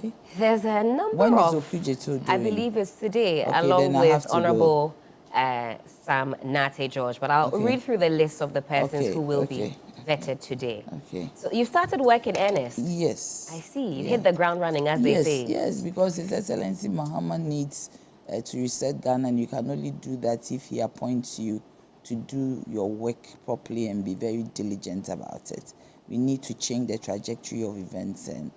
Okay. There's a number when of... When is Okujeto doing? I believe it's today, okay, along with Honorable Sam Nate George. But I'll read through the list of the persons who will be vetted today. Okay. So you started work in earnest? Yes. I see. You hit the ground running, as they say. Yes, because His Excellency Mahama needs to reset Ghana, and you can only do that if he appoints you to do your work properly and be very diligent about it. We need to change the trajectory of events, and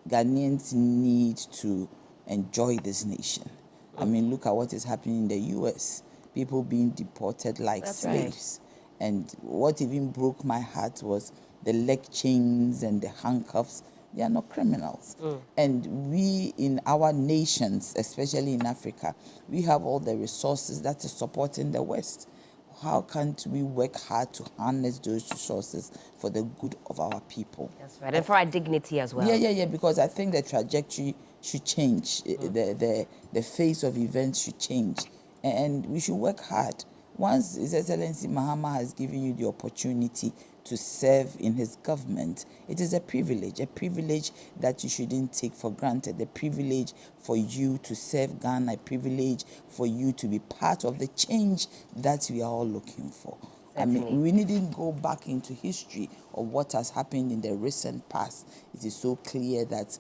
Ghanaians need to enjoy this nation. I mean, look at what is happening in the U.S. People being deported like slaves. Right. And what even broke my heart was the leg chains and the handcuffs. They are not criminals. And we in our nations, especially in Africa, we have all the resources that are supporting the West. How can't we work hard to harness those resources for the good of our people? That's right, and for our dignity as well. Yeah, because I think the trajectory should change. The face of events should change. And we should work hard. Once His Excellency Mahama has given you the opportunity to serve in his government, it is a privilege that you shouldn't take for granted, a privilege for you to serve Ghana, a privilege for you to be part of the change that we are all looking for. Certainly. I mean, we needn't go back into history of what has happened in the recent past. It is so clear that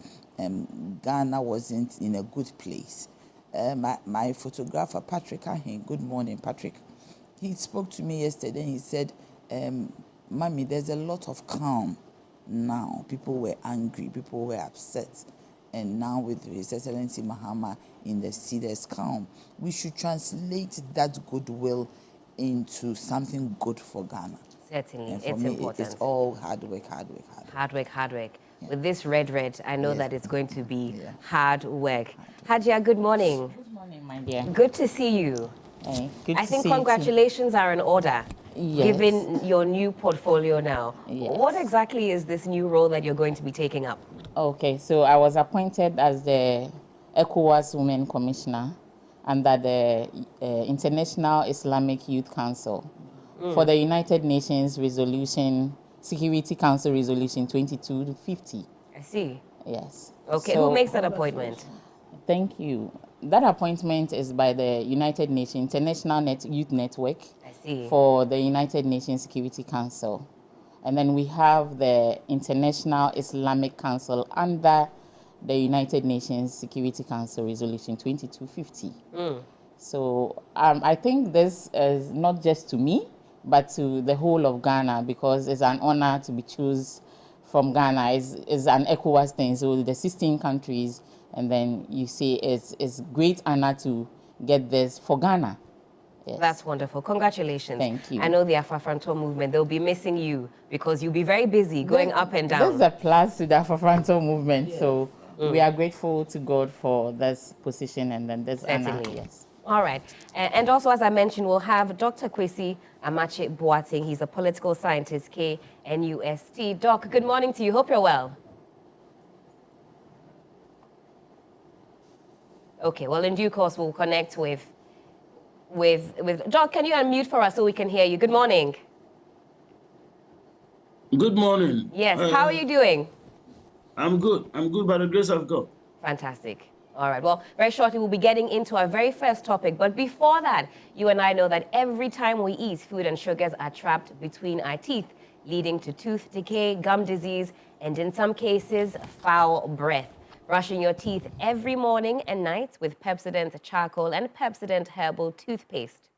Ghana wasn't in a good place. My photographer, Patrick Ahin, good morning, Patrick. He spoke to me yesterday and he said, Mommy, there's a lot of calm now. People were angry, people were upset. And now with His Excellency Mahama in the seat, there's calm. We should translate that goodwill into something good for Ghana. Certainly, it's important. It's all hard work. Hard work. Yeah. With this red, I know that it's going to be hard work. Hajia, good morning. Good morning, my dear. Good to see you. Hey, good I think congratulations are in order, given your new portfolio now. Yes. What exactly is this new role that you're going to be taking up? Okay, so I was appointed as the ECOWAS Women Commissioner under the International Islamic Youth Council for the United Nations Security Council Resolution 2250. I see. Yes. Okay, so, who makes that appointment? Thank you. That appointment is by the United Nations International Youth Network for the United Nations Security Council. And then we have the International Islamic Council under the United Nations Security Council Resolution 2250. So I think this is not just to me, but to the whole of Ghana, because it's an honor to be chosen from Ghana. It's an ECOWAS thing, so the 16 countries. And then you see it's great honor to get this for Ghana. Yes. That's wonderful. Congratulations. Thank you. I know the Afafranto movement, they'll be missing you because you'll be very busy going up and down. There's a plus to the Afafranto movement. Yes. So we are grateful to God for this position and then this honor. Yes. All right. And also, as I mentioned, we'll have Dr. Kwesi Amache Boateng. He's a political scientist, KNUST. Doc, good morning to you. Hope you're well. Okay, well, in due course, we'll connect with Doc. Can you unmute for us so we can hear you? Good morning. Good morning. Yes, how are you doing? I'm good. I'm good by the grace of God. Fantastic. All right, well, very shortly, we'll be getting into our very first topic. But before that, you and I know that every time we eat, food and sugars are trapped between our teeth, leading to tooth decay, gum disease, and in some cases, foul breath. Brushing your teeth every morning and night with Pepsodent Charcoal and Pepsodent Herbal Toothpaste.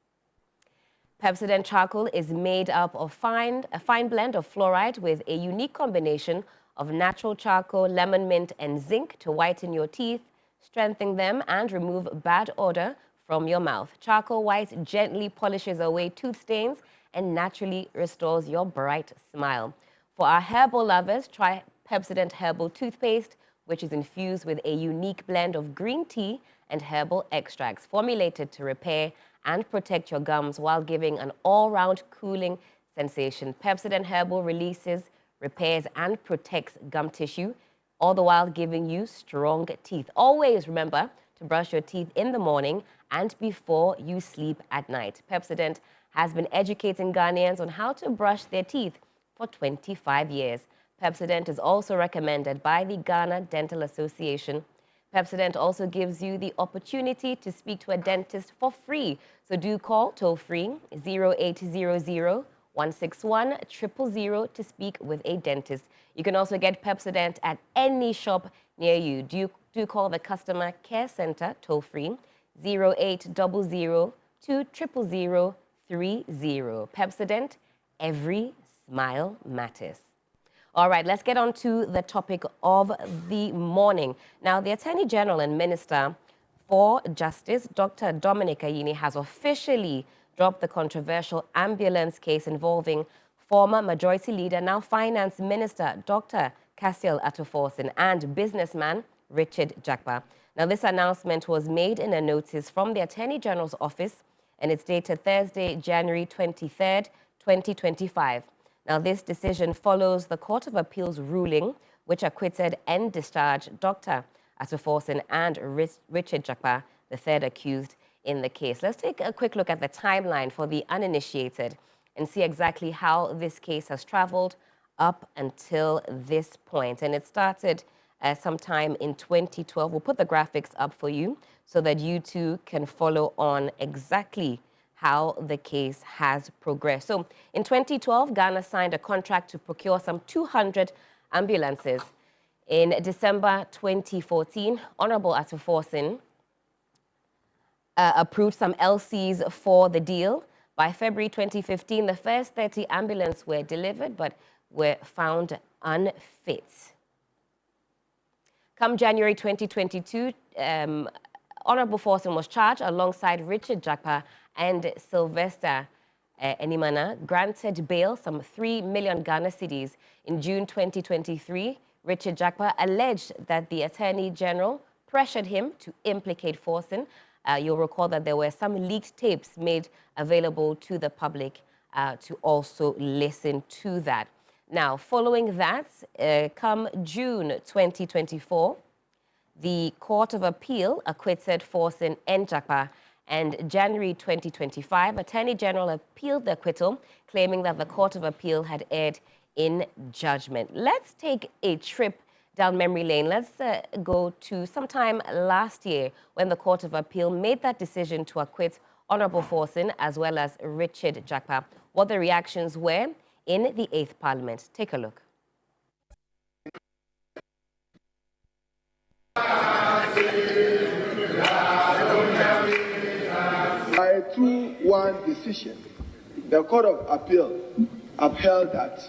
Pepsodent Charcoal is made up of a fine blend of fluoride with a unique combination of natural charcoal, lemon mint, and zinc to whiten your teeth, strengthen them, and remove bad odor from your mouth. Charcoal white gently polishes away tooth stains and naturally restores your bright smile. For our herbal lovers, try Pepsodent Herbal Toothpaste, which is infused with a unique blend of green tea and herbal extracts formulated to repair and protect your gums while giving an all-round cooling sensation. Pepsodent Herbal releases, repairs, and protects gum tissue, all the while giving you strong teeth. Always remember to brush your teeth in the morning and before you sleep at night. Pepsodent has been educating Ghanaians on how to brush their teeth for 25 years. Pepsodent is also recommended by the Ghana Dental Association Pepsodent also gives you the opportunity to speak to a dentist for free. So do call toll-free 0800-161-000 to speak with a dentist. You can also get Pepsodent at any shop near you. Do call the customer care center toll-free 0800-200-30. Pepsodent, every smile matters. All right, let's get on to the topic of the morning. Now, the Attorney General and Minister for Justice, Dr. Dominic Ayine, has officially dropped the controversial ambulance case involving former Majority Leader, now Finance Minister, Dr. Cassiel Atuforsen, and businessman Richard Jakpa. Now, this announcement was made in a notice from the Attorney General's office, and it's dated Thursday, January 23rd, 2025. Now, this decision follows the Court of Appeal's ruling, which acquitted and discharged Dr. Atuforsen and Richard Jakpa, the third accused in the case. Let's take a quick look at the timeline for the uninitiated and see exactly how this case has traveled up until this point. And it started sometime in 2012. We'll put the graphics up for you so that you too can follow on exactly how the case has progressed. So in 2012, Ghana signed a contract to procure some 200 ambulances. In December 2014, Honorable Atuforsen approved some LCs for the deal. By February 2015, the first 30 ambulances were delivered but were found unfit. Come January 2022, Honorable Forsen was charged alongside Richard Jakpa and Sylvester Enimana, granted bail some 3 million Ghana cedis. In June 2023, Richard Jakpa alleged that the Attorney General pressured him to implicate Forsen. You'll recall that there were some leaked tapes made available to the public to also listen to that. Now, following that, come June 2024, the Court of Appeal acquitted Forsen and Jakpa, and January 2025, Attorney General appealed the acquittal, claiming that the Court of Appeal had erred in judgment. Let's take a trip down memory lane. Let's go to sometime last year when the Court of Appeal made that decision to acquit Honorable Forsen as well as Richard Jakpa. What the reactions were in the 8th Parliament. Take a look. By a 2-1 decision, the Court of Appeal upheld that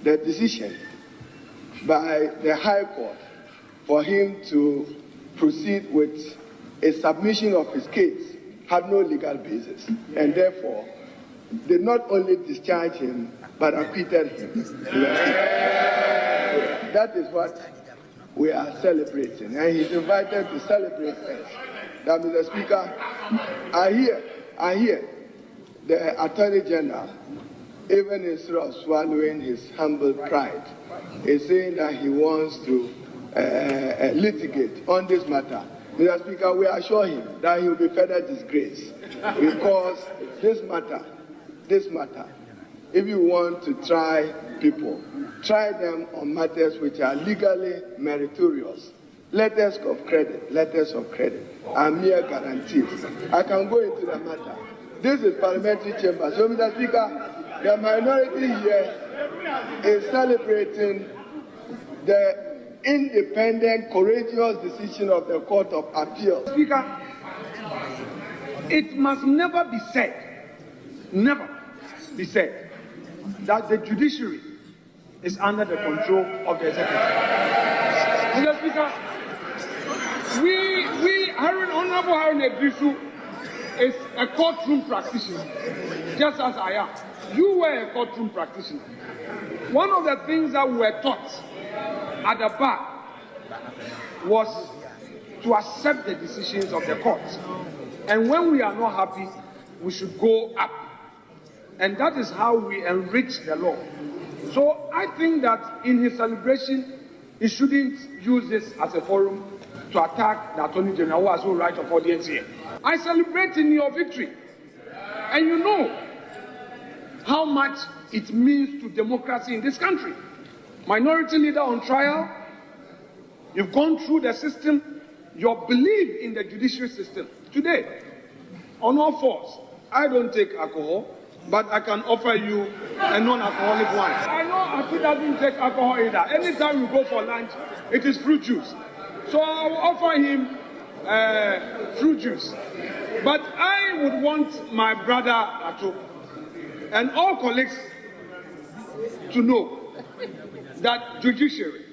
the decision by the High Court for him to proceed with a submission of his case had no legal basis, and therefore did not only discharge him but acquitted him. That is what we are celebrating, and he's invited to celebrate us. That, Mr. Speaker, I hear the Attorney General, even instead of swallowing his humble pride, is saying that he wants to litigate on this matter. Mr. Speaker, we assure him that he will be further disgraced because this matter, if you want to try people, try them on matters which are legally meritorious. Letters of credit are mere guarantees. I can go into the matter. This is parliamentary chamber. So, Mr. Speaker, the minority here is celebrating the independent, courageous decision of the Court of Appeal. Speaker, it must never be said, that the judiciary is under the control of the executive. Mr. Speaker, Honorable Harun Edrisu is a courtroom practitioner, just as I am. You were a courtroom practitioner. One of the things that we were taught at the bar was to accept the decisions of the court. And when we are not happy, we should go up. And that is how we enrich the law. So I think that in his celebration, he shouldn't use this as a forum to attack the Attorney General who has no right of audience here. I celebrate in your victory. And you know how much it means to democracy in this country. Minority leader on trial, you've gone through the system, your belief in the judicial system. Today, on all fours, I don't take alcohol, but I can offer you a non-alcoholic wine. I know Aki doesn't take alcohol either. Anytime we go for lunch, it is fruit juice. So I will offer him fruit juice. But I would want my brother Ato and all colleagues to know that judiciary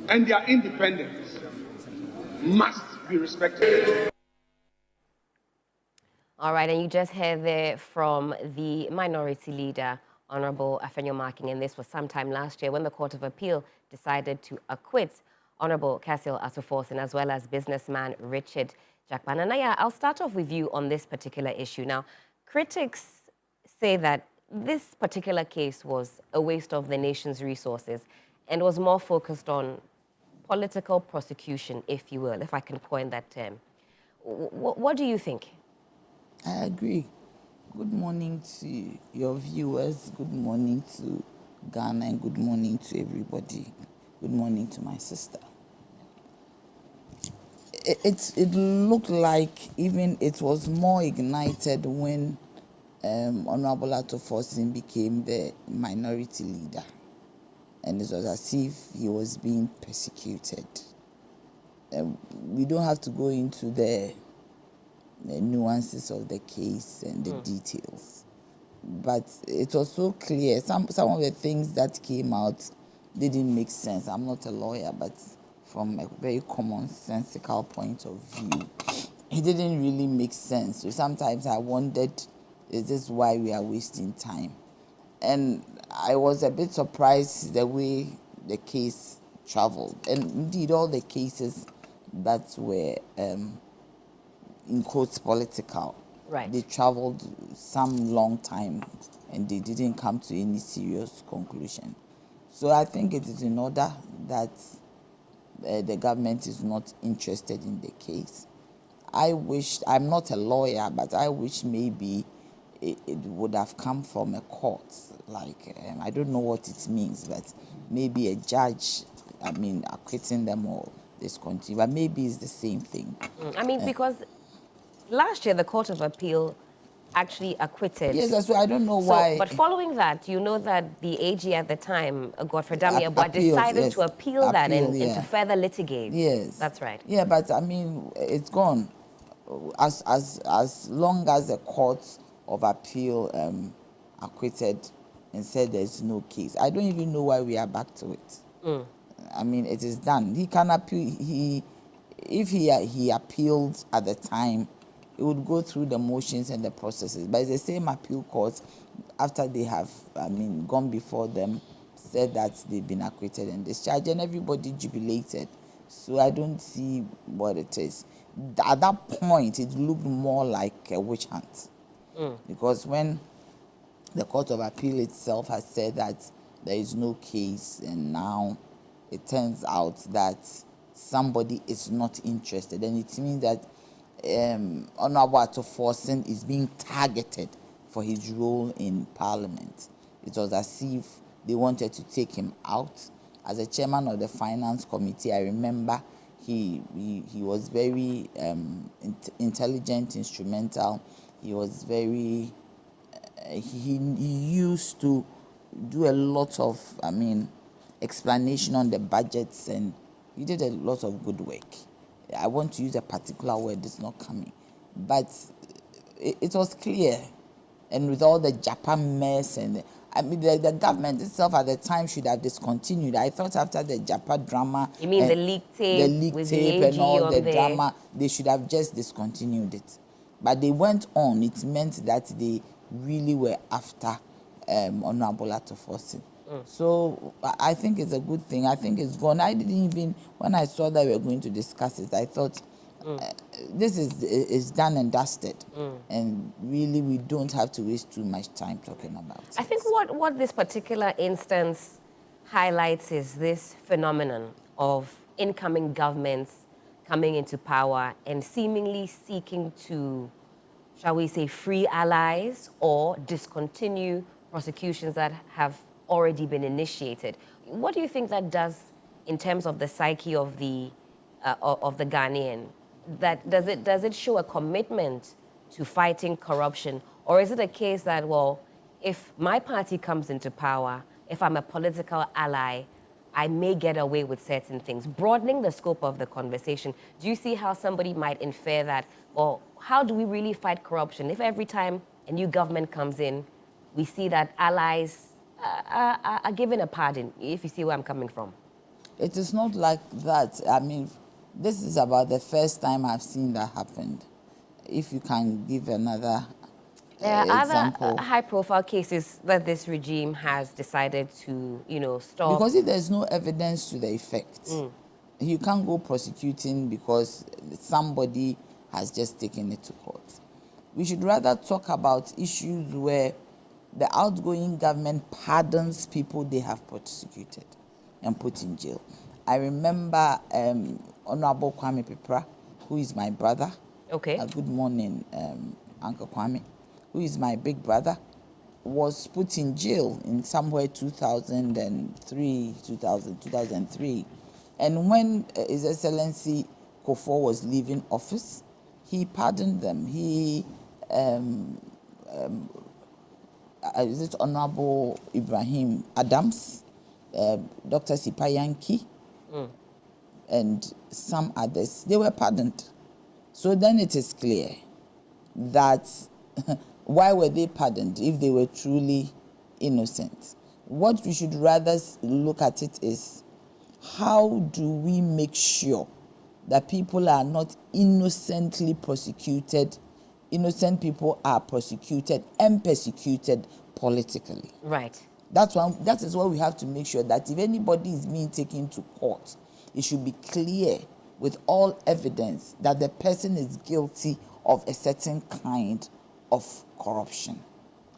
and their independence must be respected. All right, and you just heard there from the minority leader, Honorable Afenyo Marking, and this was sometime last year when the Court of Appeal decided to acquit Honorable Cassiel Atuforsen as well as businessman Richard Jakpan. And I'll start off with you on this particular issue. Now, critics say that this particular case was a waste of the nation's resources and was more focused on political prosecution, if you will, if I can coin that term. What do you think? I agree. Good morning to your viewers. Good morning to Ghana and good morning to everybody. Good morning to my sister. It looked like even it was more ignited when Honorable Atuforsen became the minority leader. And it was as if he was being persecuted. We don't have to go into the nuances of the case and the details. But it was so clear. Some of the things that came out didn't make sense. I'm not a lawyer, but from a very commonsensical point of view, it didn't really make sense. So sometimes I wondered, is this why we are wasting time? And I was a bit surprised the way the case traveled. And indeed, all the cases that were in quotes political, right, they traveled some long time and they didn't come to any serious conclusion. So I think it is in order that the government is not interested in the case. I wish, I'm not a lawyer, but I wish maybe it would have come from a court. Like, I don't know what it means, but maybe a judge, acquitting them or discontinue, but maybe it's the same thing. Because last year, the Court of Appeal actually acquitted. Yes, so I don't know why. But following that, you know that the AG at the time, Godfrey Damiabwa, decided to appeal that and to further litigate. Yes. That's right. Yeah, but it's gone. As long as the Court of Appeal acquitted and said there's no case, I don't even know why we are back to it. It is done. He can appeal. If he appealed at the time, it would go through the motions and the processes. But it's the same appeal court, after they have, gone before them, said that they've been acquitted and discharged, and everybody jubilated. So I don't see what it is. At that point, it looked more like a witch hunt. Because when the Court of Appeal itself has said that there is no case, and now it turns out that somebody is not interested, and it means that Honorable Atuforsen is being targeted for his role in Parliament. It was as if they wanted to take him out. As a chairman of the Finance Committee, I remember he was very intelligent, instrumental. He was very, he used to do a lot of, explanation on the budgets, and he did a lot of good work. I want to use a particular word, it's not coming. But it was clear. And with all the Japan mess, and the government itself at the time should have discontinued. I thought after the Japan drama... You mean the leak tape? The leak tape and all the drama, they should have just discontinued it. But they went on. It meant that they really were after Honorable Atuforsen. So I think it's a good thing. I think it's gone. I didn't even, when I saw that we were going to discuss it, I thought this is done and dusted. And really, we don't have to waste too much time talking about it. I think what this particular instance highlights is this phenomenon of incoming governments coming into power and seemingly seeking to, shall we say, free allies or discontinue prosecutions that have already been initiated. What do you think that does in terms of the psyche of the of the Ghanaian, that does it show a commitment to fighting corruption, or is it a case that, well, if my party comes into power, if I'm a political ally, I may get away with certain things? Broadening the scope of the conversation, do you see how somebody might infer that, well, how do we really fight corruption if every time a new government comes in, we see that allies are given a pardon, if you see where I'm coming from? It is not like that. I mean, this is about the first time I've seen that happened. If you can give another there are example. other high-profile cases that this regime has decided to, stop. Because if there's no evidence to the effect, you can't go prosecuting because somebody has just taken it to court. We should rather talk about issues where the outgoing government pardons people they have prosecuted and put in jail. I remember Honorable Kwame Pepra, who is my brother. Okay. Good morning, Uncle Kwame, who is my big brother, was put in jail in somewhere 2003. And when His Excellency Kufuor was leaving office, he pardoned them. He, is it Honorable Ibrahim Adams, Dr. Sipayanki, and some others, they were pardoned. So then it is clear that why were they pardoned if they were truly innocent? What we should rather look at it is, how do we make sure that people are not innocently prosecuted? Innocent people are prosecuted and persecuted politically. Right. That is what we have to make sure, that if anybody is being taken to court, it should be clear with all evidence that the person is guilty of a certain kind of corruption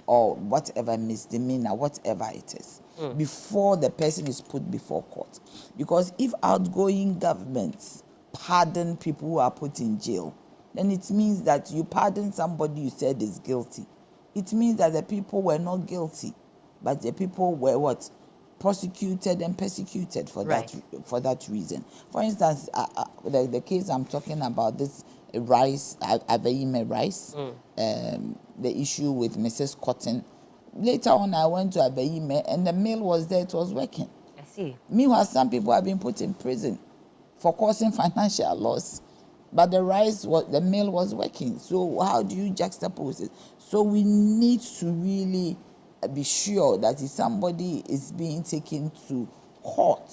or whatever misdemeanor, whatever it is, before the person is put before court. Because if outgoing governments pardon people who are put in jail, then it means that you pardon somebody you said is guilty. It means that the people were not guilty, but the people were what? Prosecuted and persecuted for that reason. For instance, the case I'm talking about, this Rice, Abeyime Rice, the issue with Mrs. Cotton. Later on, I went to Abeyime and the mail was there, it was working. I see. Meanwhile, some people have been put in prison for causing financial loss, but the mail was working. So how do you juxtapose it? So we need to really be sure that if somebody is being taken to court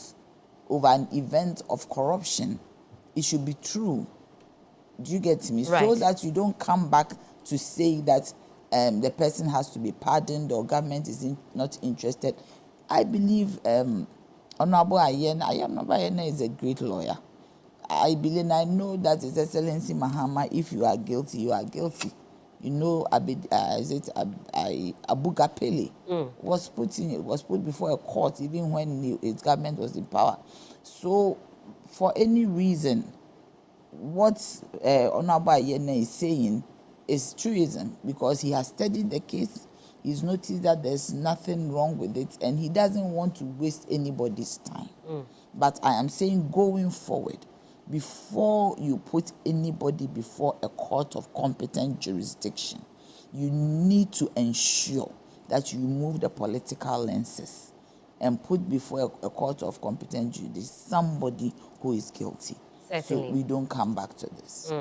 over an event of corruption, it should be true. Do you get me? Right. So that you don't come back to say that the person has to be pardoned or government is not interested. I believe Honorable Ayena is a great lawyer. I believe, I know that His Excellency Mahama, if you are guilty, you are guilty. You know, Abu Gapele was put before a court even when his government was in power. So, for any reason, what Honorable Ayena is saying is truism, because he has studied the case, he's noticed that there's nothing wrong with it, and he doesn't want to waste anybody's time. But I am saying, going forward, before you put anybody before a court of competent jurisdiction, you need to ensure that you remove the political lenses and put before a court of competent jurisdiction somebody who is guilty. Certainly. So we don't come back to this.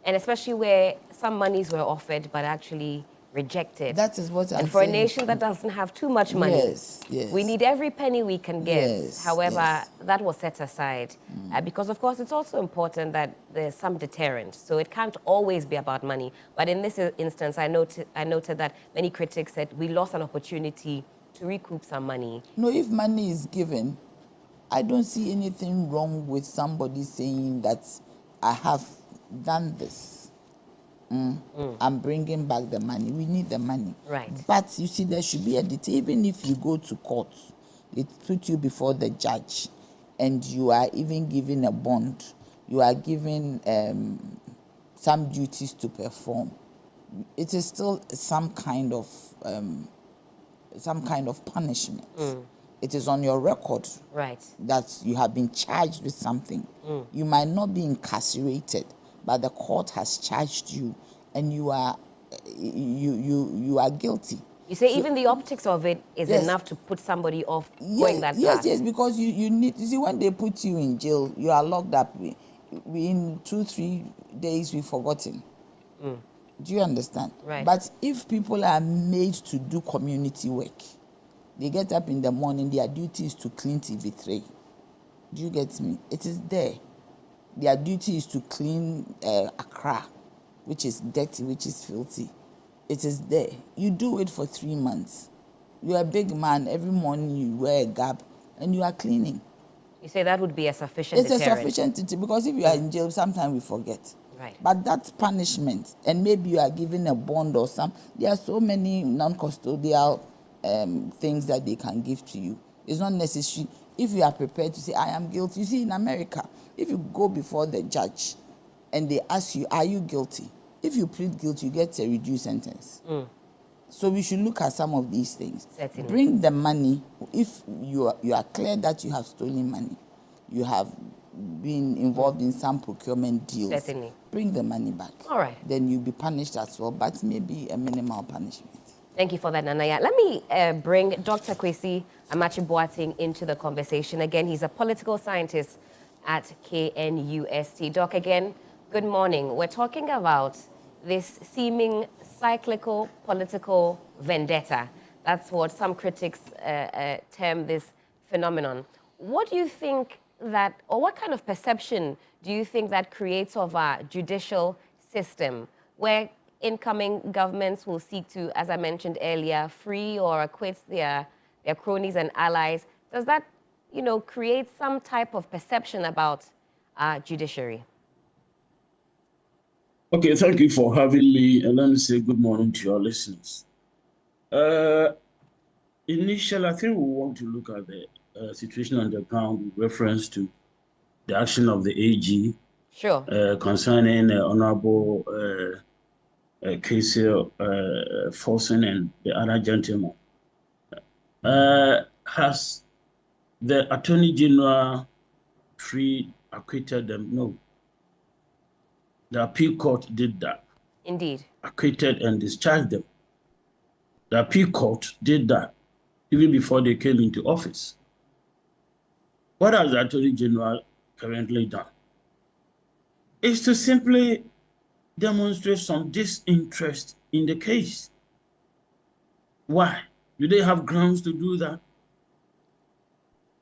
And especially where some monies were offered but actually rejected. That is what I'm saying. And for a nation that doesn't have too much money, yes. we need every penny we can get. Yes, However, that was set aside because, of course, it's also important that there's some deterrent. So it can't always be about money. But in this instance, I noted that many critics said we lost an opportunity to recoup some money. No, if money is given, I don't see anything wrong with somebody saying that I have done this. I'm bringing back the money. We need the money. Right. But you see, there should be a detail. Even if you go to court, it put you before the judge, and you are even given a bond. You are given some duties to perform. It is still some kind of punishment. it is on your record that you have been charged with something. You might not be incarcerated, but the court has charged you, and you are guilty. You say even the optics of it is enough to put somebody off going that path. Yes, because you need, you see, when they put you in jail, you are locked up. In 2-3 days, we've forgotten. Do you understand? Right. But if people are made to do community work, they get up in the morning, their duty is to clean TV3. Do you get me? It is there. Their duty is to clean Accra, which is dirty, which is filthy. It is there. You do it for 3 months. You are a big man. Every morning you wear a gab and you are cleaning. You say that would be a sufficient deterrent? It's a sufficient, because if you are in jail, sometimes we forget. Right. But that's punishment. And maybe you are given a bond or some. There are so many non-custodial things that they can give to you. It's not necessary. If you are prepared to say, I am guilty. You see, in America, if you go before the judge and they ask you, are you guilty? If you plead guilty, you get a reduced sentence. So we should look at some of these things. Certainly. Bring the money. If you are clear that you have stolen money, you have been involved in some procurement deals. Certainly. Bring the money back. All right. Then you'll be punished as well, but maybe a minimal punishment. Thank you for that, Nanaya. Let me bring Dr. Kwesi Amachi-Boateng into the conversation. Again, he's a political scientist at KNUST. Doc, again, good morning. We're talking about this seeming cyclical political vendetta. That's what some critics term this phenomenon. What do you think that, or what kind of perception do you think that creates of our judicial system, where incoming governments will seek to, as I mentioned earlier, free or acquit their cronies and allies? Does that, create some type of perception about our judiciary? Okay, thank you for having me, and let me say good morning to your listeners. Initially, I think we want to look at the situation on the ground with reference to the action of the AG. Sure. Concerning Honorable Casey Forson and the other gentleman. Has the Attorney General freed, acquitted them? No. The appeal court did that. Indeed. Acquitted and discharged them. The appeal court did that even before they came into office. What has the Attorney General currently done? Is to simply demonstrate some disinterest in the case. Why? Do they have grounds to do that?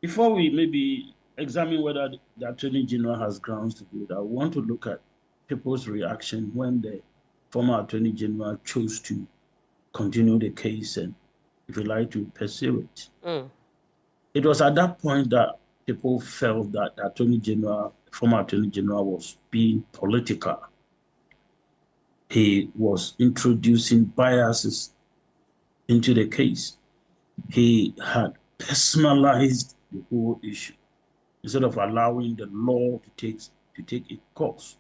Before we maybe examine whether the Attorney General has grounds to do that, I want to look at people's reaction when the former Attorney General chose to continue the case and, if you like, to pursue it. It was at that point that people felt that the former Attorney General was being political. He was introducing biases into the case. He had personalized the whole issue instead of allowing the law to take its course.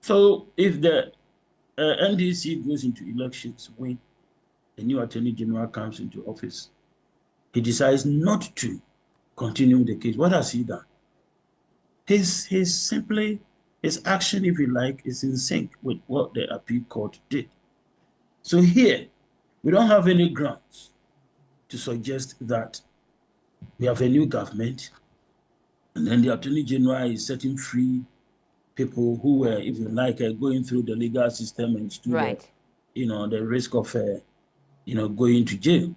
So if the NDC goes into elections when a new Attorney General comes into office, he decides not to continue the case, what has he done? His action, if you like, is in sync with what the appeal court did. So here, we don't have any grounds to suggest that we have a new government and then the Attorney General is setting free people who were, if you like, going through the legal system and stood the risk of, going to jail.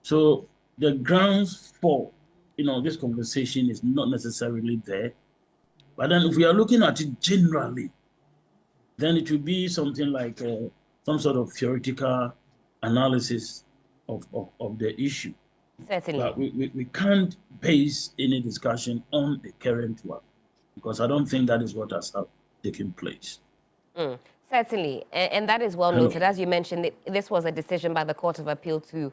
So the grounds for, this conversation is not necessarily there. But then if we are looking at it generally, then it will be something like some sort of theoretical analysis of the issue. Certainly. But we can't base any discussion on the current one, because I don't think that is what has taken place. Certainly, and that is well noted. As you mentioned, this was a decision by the Court of Appeal to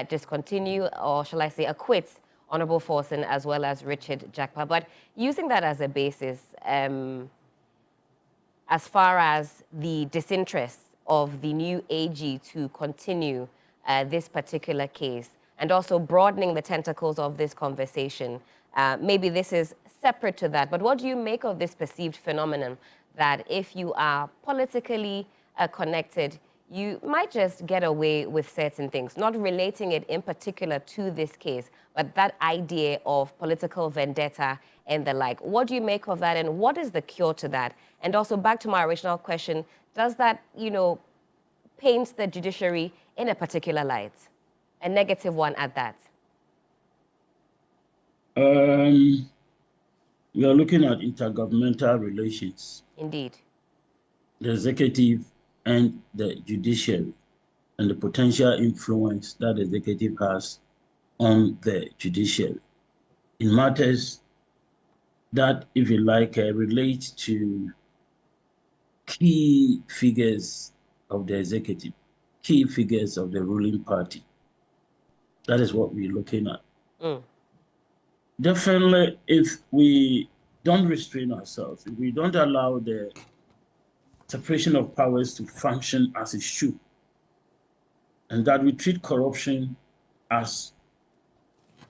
discontinue, or shall I say acquit, Honorable Forson as well as Richard Jakpa. But using that as a basis, as far as the disinterest of the new AG to continue this particular case, and also broadening the tentacles of this conversation. Maybe this is separate to that, but what do you make of this perceived phenomenon that if you are politically connected, you might just get away with certain things, not relating it in particular to this case, but that idea of political vendetta and the like? What do you make of that, and what is the cure to that? And also, back to my original question, does that, paint the judiciary in a particular light, a negative one at that? We are looking at intergovernmental relations. Indeed. The executive and the judiciary, and the potential influence that the executive has on the judiciary in matters that, if you like, relate to key figures of the executive, key figures of the ruling party. That is what we're looking at. Definitely, if we don't restrain ourselves, if we don't allow the separation of powers to function as it should, and that we treat corruption as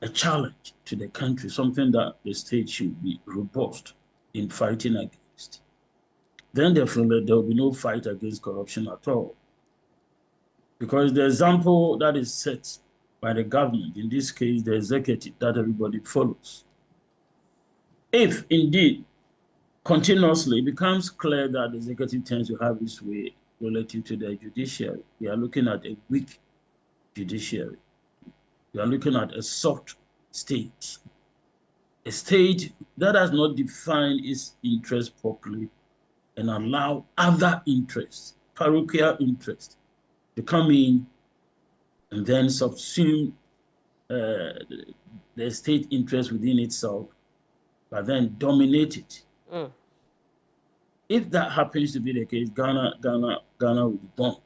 a challenge to the country, something that the state should be robust in fighting against, then definitely there will be no fight against corruption at all. Because the example that is set by the government, in this case the executive, that everybody follows, if indeed continuously it becomes clear that the executive tends to have its way relative to the judiciary, we are looking at a weak judiciary. We are looking at a soft state, a state that has not defined its interests properly and allow other interests, parochial interests, to come in and then subsume the state interest within itself, but then dominate it. If that happens to be the case, Ghana will be gone.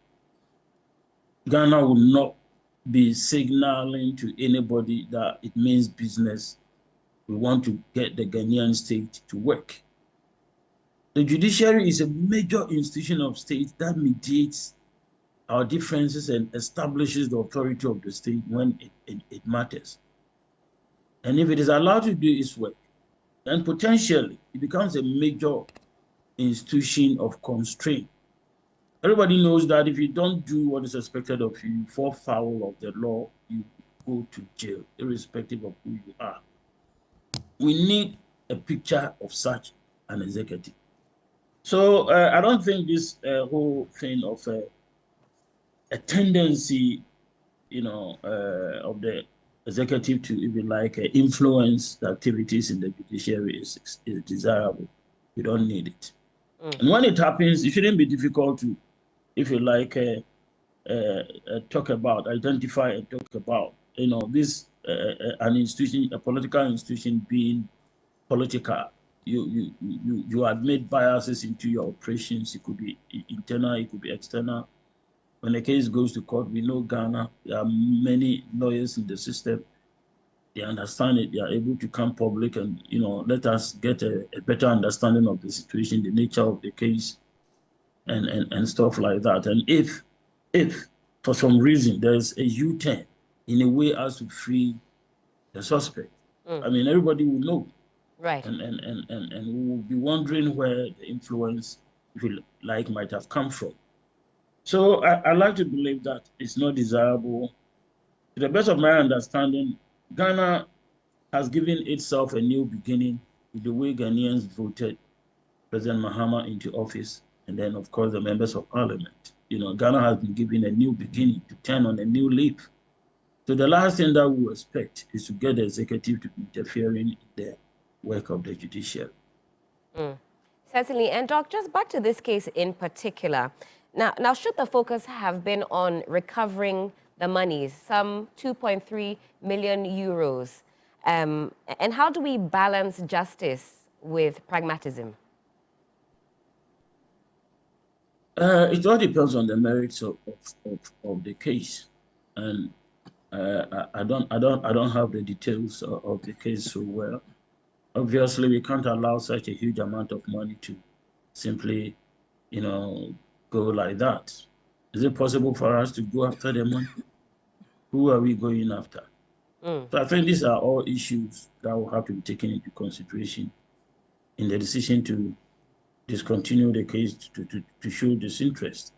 Ghana will not be signaling to anybody that it means business. We want to get the Ghanaian state to work. The judiciary is a major institution of state that mediates our differences and establishes the authority of the state when it matters. And if it is allowed to do its work, then potentially it becomes a major institution of constraint. Everybody knows that if you don't do what is expected of you, you fall foul of the law, you go to jail, irrespective of who you are. We need a picture of such an executive. So I don't think this whole thing of a tendency, of the executive to even like influence the activities in the judiciary is desirable. We don't need it. And when it happens, it shouldn't be difficult to, if you like, talk about, identify and talk about, this an institution, a political institution being political. You admit biases into your operations. It could be internal, it could be external. When the case goes to court, we know Ghana, there are many lawyers in the system. They understand it, they are able to come public and, let us get a better understanding of the situation, the nature of the case, and stuff like that. And if for some reason there's a U-turn in a way as to free the suspect, I mean, everybody will know. Right. And we will be wondering where the influence, if you like, might have come from. So I like to believe that it's not desirable. To the best of my understanding, Ghana has given itself a new beginning with the way Ghanaians voted President Mahama into office, and then, of course, the members of parliament. Ghana has been given a new beginning to turn on a new leaf. So the last thing that we expect is to get the executive to be interfering in the work of the judiciary. Certainly. And Doc, just back to this case in particular. Now, should the focus have been on recovering the monies, some 2.3 million euros, and how do we balance justice with pragmatism? It all depends on the merits of the case, and I don't have the details of the case so well. Obviously, we can't allow such a huge amount of money to simply, go like that. Is it possible for us to go after the money? Who are we going after? So I think these are all issues that will have to be taken into consideration in the decision to discontinue the case to show disinterest.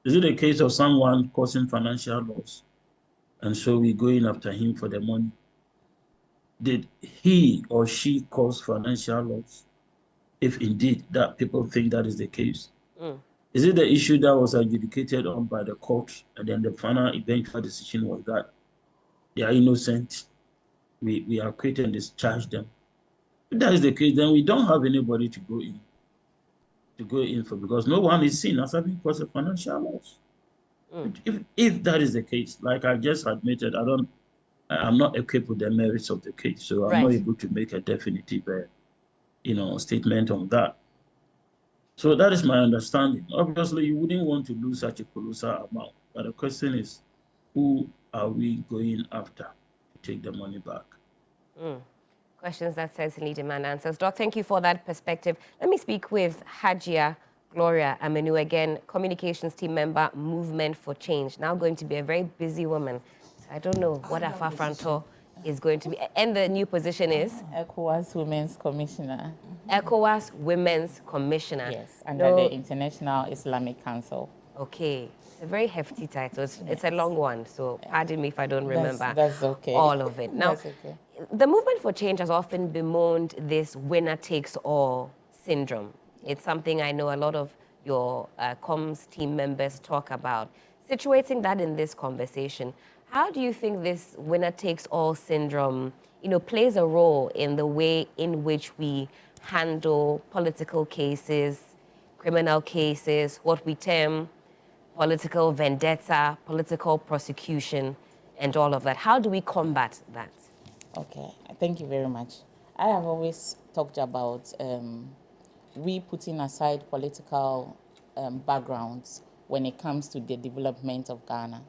Is it a case of someone causing financial loss, and so we're going after him for the money? Did he or she cause financial loss? If indeed that people think that is the case, is it the issue that was adjudicated on by the court, and then the final eventual decision was that they are innocent, we are acquitted and discharge them? If that is the case, then we don't have anybody to go in for, because no one is seen as having caused a financial loss. If that is the case, like I just admitted, I'm not equipped with the merits of the case, so I'm not able to make a definitive statement on that. So that is my understanding. Obviously, you wouldn't want to lose such a colossal amount, but the question is, who are we going after to take the money back? Questions that certainly demand answers. Doc, thank you for that perspective. Let me speak with Hajia Gloria Amenu, again, communications team member, Movement for Change. Now going to be a very busy woman. I don't know what Afa Franto is going to be. And the new position is? ECOWAS Women's Commissioner. ECOWAS Women's Commissioner. Yes, under the International Islamic Council. Okay. It's a very hefty title. It's a long one, so pardon me if I don't remember that's okay. all of it. Now, okay. The Movement for Change has often bemoaned this winner-takes-all syndrome. It's something I know a lot of your comms team members talk about. Situating that in this conversation, how do you think this winner-takes-all syndrome, plays a role in the way in which we handle political cases, criminal cases, what we term political vendetta, political prosecution, and all of that? How do we combat that? Okay, thank you very much. I have always talked about we putting aside political backgrounds when it comes to the development of Ghana.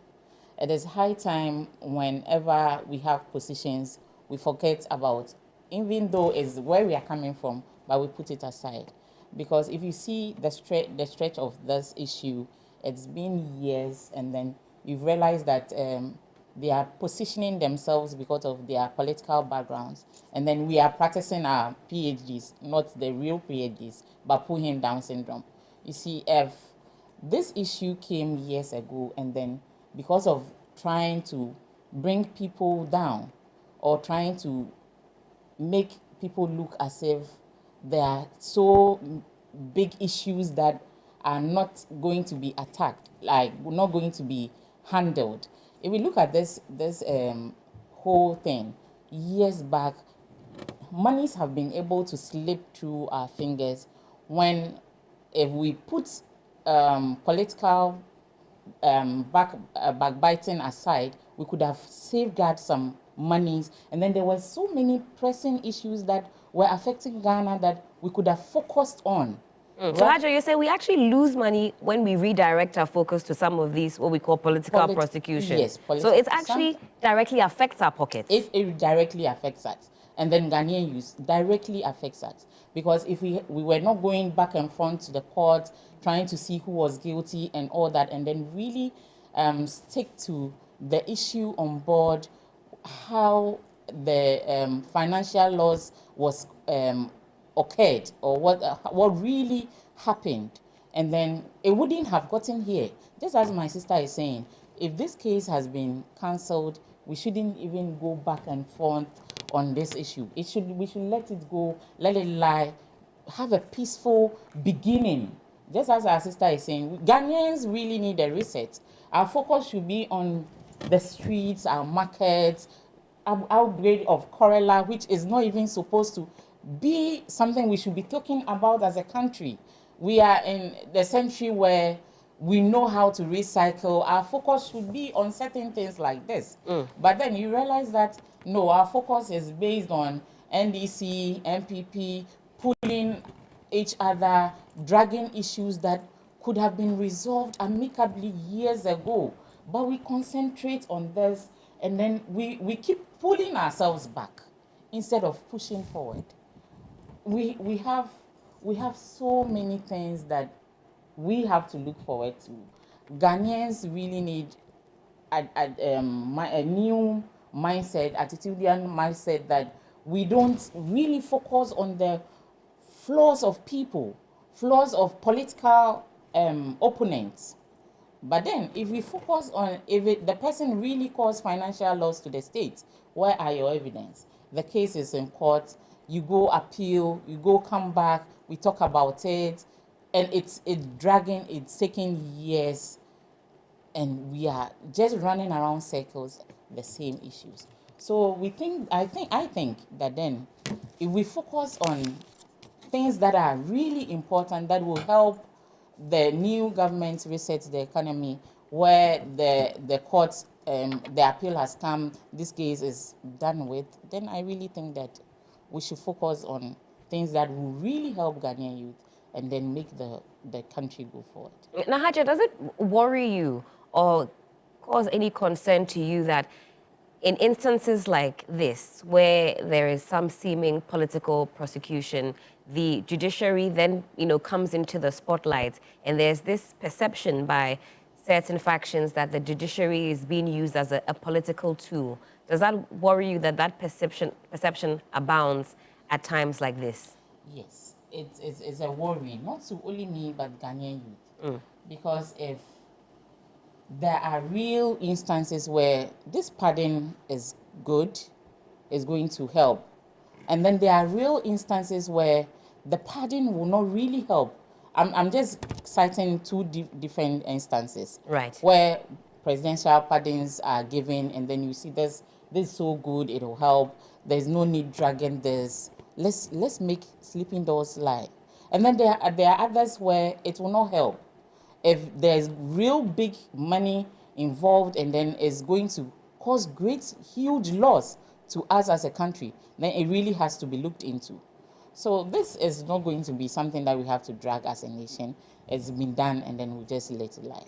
It is high time whenever we have positions, we forget about, even though it's where we are coming from, but we put it aside. Because if you see the stretch of this issue, it's been years, and then you've realized that they are positioning themselves because of their political backgrounds. And then we are practicing our PhDs, not the real PhDs, but pulling Down syndrome. You see, if this issue came years ago, and then because of trying to bring people down or trying to make people look as if there are so big issues that are not going to be attacked, like not going to be handled. If we look at this whole thing, years back, monies have been able to slip through our fingers when, if we put political backbiting aside, we could have safeguarded some monies. And then there were so many pressing issues that were affecting Ghana that we could have focused on. Right? So, Hajo, you say we actually lose money when we redirect our focus to some of these, what we call political prosecution. Yes. So it actually directly affects our pockets. It directly affects us. And then Ghanaian youth directly affects us. Because if we were not going back and front to the court, trying to see who was guilty and all that, and then really stick to the issue on board, how the financial loss was occurred, or what really happened, and then it wouldn't have gotten here. Just as my sister is saying, if this case has been cancelled, we shouldn't even go back and forth on this issue. We should let it go, let it lie, have a peaceful beginning. Just as our sister is saying, Ghanaians really need a reset. Our focus should be on the streets, our markets, outbreak of cholera, which is not even supposed to be something we should be talking about as a country. We are in the century where we know how to recycle. Our focus should be on certain things like this. But then you realize that, no, our focus is based on NDC, MPP, pulling each other, dragging issues that could have been resolved amicably years ago. But we concentrate on this, and then we keep pulling ourselves back instead of pushing forward. We have so many things that we have to look forward to. Ghanaians really need a new mindset, attitudinal mindset, that we don't really focus on the flaws of people, flaws of political opponents. But then, if we focus on the person really caused financial loss to the state, where are your evidence? The case is in court, you go appeal, you go come back, we talk about it, and it's dragging, it's taking years, and we are just running around circles, the same issues. So I think that then, if we focus on things that are really important, that will help the new government reset the economy, where the courts, the appeal has come, this case is done with, then I really think that we should focus on things that will really help Ghanaian youth and then make the country go forward. Now, Haja, does it worry you or cause any concern to you that in instances like this, where there is some seeming political prosecution, the judiciary then, comes into the spotlight, and there's this perception by certain factions that the judiciary is being used as a political tool? Does that worry you that perception abounds at times like this? Yes, it's a worry, not to only me, but Ghanaian youth. Because if there are real instances where this pardon is good, is going to help, and then there are real instances where the pardon will not really help. I'm just citing two different instances. Right. Where presidential pardons are given, and then you see this is so good, it will help. There's no need dragging this. Let's make sleeping dogs lie. And then there are others where it will not help. If there's real big money involved, and then it's going to cause huge loss to us as a country, then it really has to be looked into. So this is not going to be something that we have to drag as a nation. It's been done, and then we just let it lie.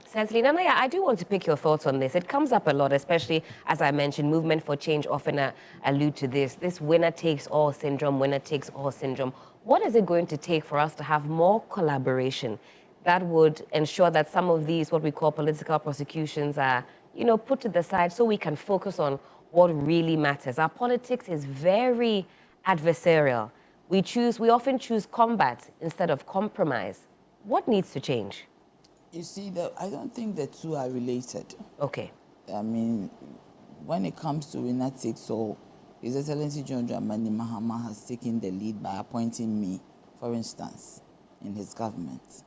Certainly. Nanaya, I do want to pick your thoughts on this. It comes up a lot, especially, as I mentioned, movement for change often allude to this winner-takes-all syndrome, winner-takes-all syndrome. What is it going to take for us to have more collaboration that would ensure that some of these, what we call political prosecutions, are, put to the side so we can focus on what really matters? Our politics is very adversarial. We often choose combat instead of compromise. What needs to change? You see, I don't think the two are related. Okay. I mean, when it comes to winner takes all, His Excellency John Dramani Mahama has taken the lead by appointing me, for instance, in his government.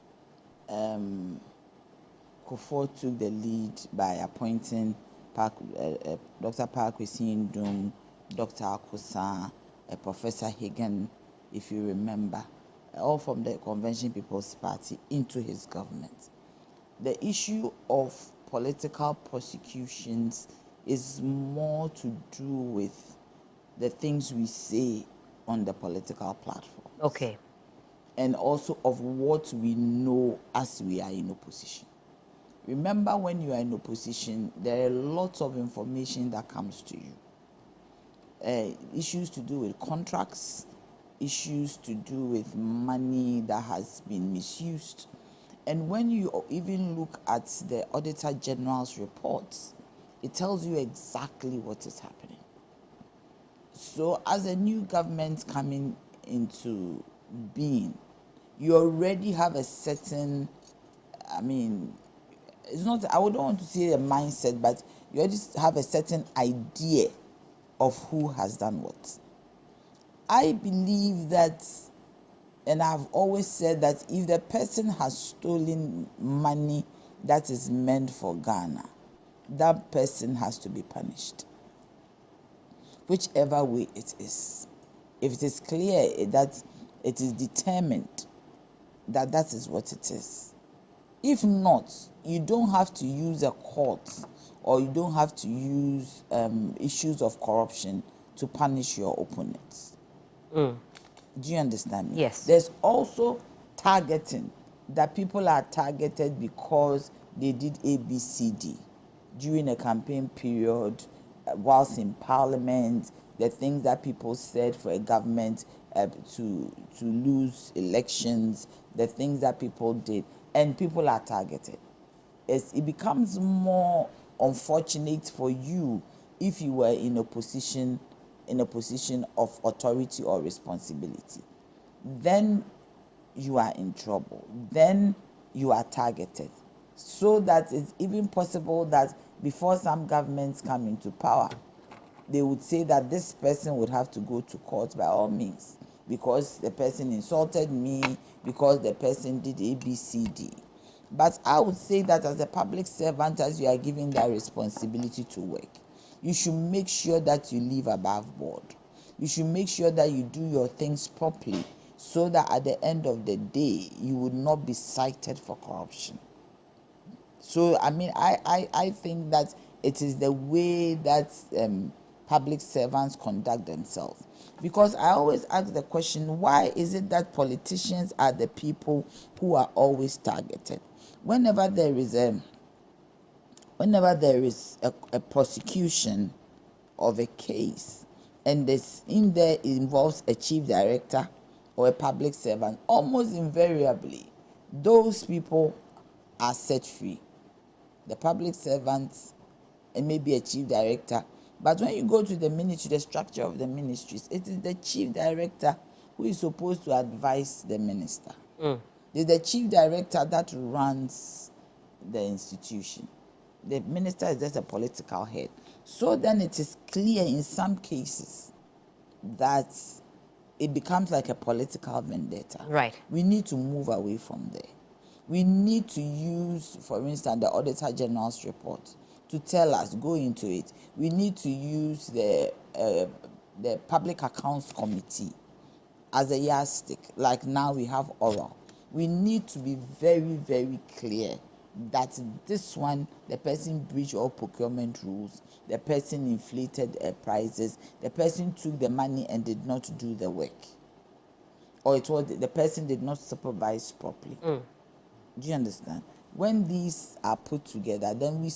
Kufuor took the lead by appointing Dr. Park Kwesi, Dr. Akosa, Professor Hagan, if you remember, all from the Convention People's Party, into his government. The issue of political prosecutions is more to do with the things we say on the political platform. Okay. And also of what we know as we are in opposition. Remember, when you are in opposition, there are lots of information that comes to you. Issues to do with contracts, issues to do with money that has been misused. And when you even look at the Auditor General's reports, it tells you exactly what is happening. So as a new government coming into being, you already have a certain, it's not, I wouldn't want to say a mindset, but you already have a certain idea of who has done what. I believe that, and I've always said that if the person has stolen money that is meant for Ghana, that person has to be punished, whichever way it is. If it is clear that it is determined that that is what it is. If not, you don't have to use a court, or you don't have to use issues of corruption to punish your opponents. Do you understand me? Yes. There's also targeting, that people are targeted because they did ABCD during a campaign period, whilst in parliament, the things that people said for a government to lose elections, the things that people did, and people are targeted. It becomes more unfortunate for you if you were in a position of authority or responsibility, then you are in trouble. Then you are targeted. So that it's even possible that before some governments come into power, they would say that this person would have to go to court by all means because the person insulted me, because the person did A, B, C, D. But I would say that as a public servant, as you are given that responsibility to work, you should make sure that you live above board. You should make sure that you do your things properly so that at the end of the day, you would not be cited for corruption. So, I mean, I think that it is the way that public servants conduct themselves. Because I always ask the question, why is it that politicians are the people who are always targeted? Whenever there is a prosecution of a case and this in there involves a chief director or a public servant, almost invariably, those people are set free. The public servants, and maybe a chief director. But when you go to the ministry, the structure of the ministries, it is the chief director who is supposed to advise the minister. It's the chief director that runs the institution. The minister is just a political head. So then it is clear in some cases that it becomes like a political vendetta. Right. We need to move away from there. We need to use, for instance, the Auditor General's report to tell us, go into it. We need to use the Public Accounts Committee as a yardstick, like now we have oral. We need to be very, very clear that this one, the person breached all procurement rules, the person inflated prices, the person took the money and did not do the work, or it was the person did not supervise properly. Do you understand? When these are put together, then we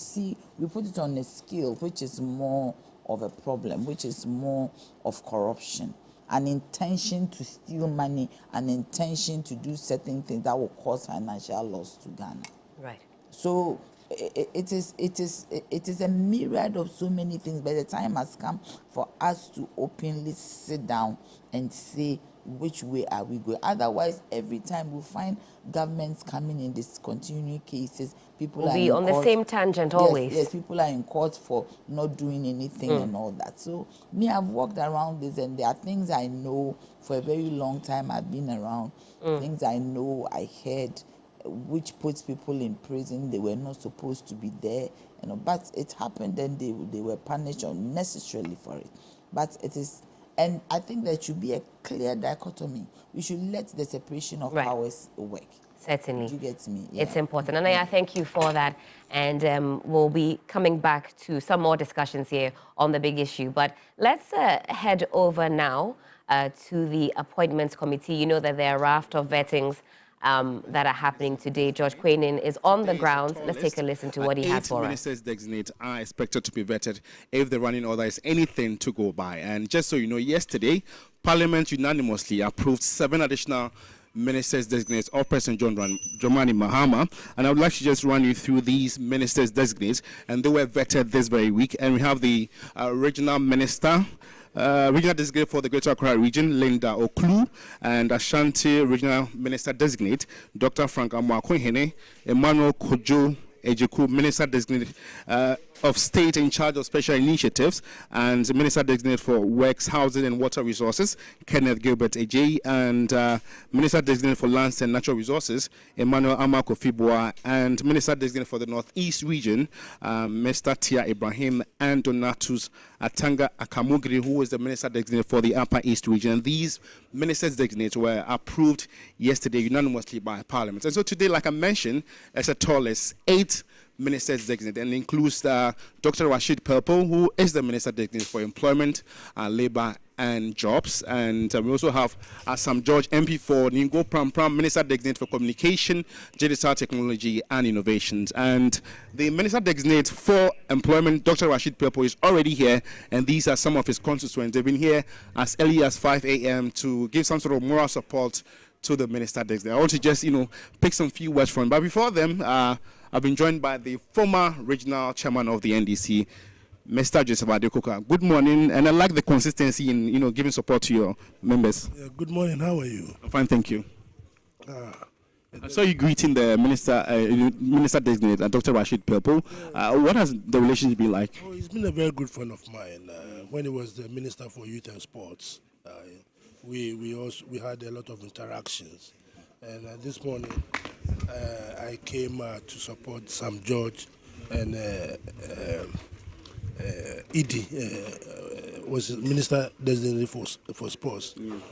put it on a scale which is more of a problem, which is more of corruption, an intention to steal money, an intention to do certain things that will cause financial loss to Ghana. Right. So it is a myriad of so many things, but the time has come for us to openly sit down and say, which way are we going? Otherwise, every time we find governments coming in discontinuing cases, people will are be in on court. The same tangent always. Yes, people are in court for not doing anything and all that. So me, I've walked around this, and there are things I know for a very long time. I've been around things I know, I heard, which puts people in prison. They were not supposed to be there, but it happened, and they were punished unnecessarily for it. But it is. And I think there should be a clear dichotomy. We should let the separation of powers work. Certainly. Do you get me? Yeah. It's important. And I thank you for that. And we'll be coming back to some more discussions here on the big issue. But let's head over now to the Appointments Committee. You know that there are a raft of vettings that are happening today. George Quainin is on the ground. Let's take a listen to what he has for us. 8 ministers designate are expected to be vetted if the running order is anything to go by. And just so you know, yesterday, Parliament unanimously approved 7 additional ministers designates of President John Dramani Mahama. And I would like to just run you through these ministers designates. And they were vetted this very week. And we have the regional minister, regional designate for the Greater Accra region, Linda Oklu, and Ashanti regional minister designate, Dr. Frank Amoakohene, Emmanuel Kojo Ejeku, minister designate of state in charge of special initiatives, and minister designate for works, housing and water resources, Kenneth Gilbert Ejei, and minister designate for lands and natural resources, Emmanuel Amako Fibua, and minister designate for the Northeast region, Mr. Tia Ibrahim, and Donatus Atanga Akamugri, who is the minister designate for the Upper East region. These ministers designates were approved yesterday unanimously by Parliament. And so today, like I mentioned, as a total as 8 ministers designated, and includes Dr. Rashid Purple, who is the minister designated for employment, labor and jobs. And we also have Sam George, MP for Ningo Pram, minister designated for communication, digital technology and innovations. And the minister designated for employment, Dr. Rashid Purple, is already here, and these are some of his constituents. They've been here as early as 5 a.m. to give some sort of moral support to the minister designated. I want to just, pick some few words from him. But before them, I've been joined by the former regional chairman of the NDC, Mr. Joseph Adekoka. Good morning, and I like the consistency in giving support to your members. Good morning. How are you? I'm fine, thank you. I saw you greeting the minister designate, Dr. Rashid Purple. What has the relationship been like? Oh, he's been a very good friend of mine. When he was the Minister for Youth and Sports, we had a lot of interactions. And this morning, I came to support Sam George and Edie was Minister designate for Sports. And,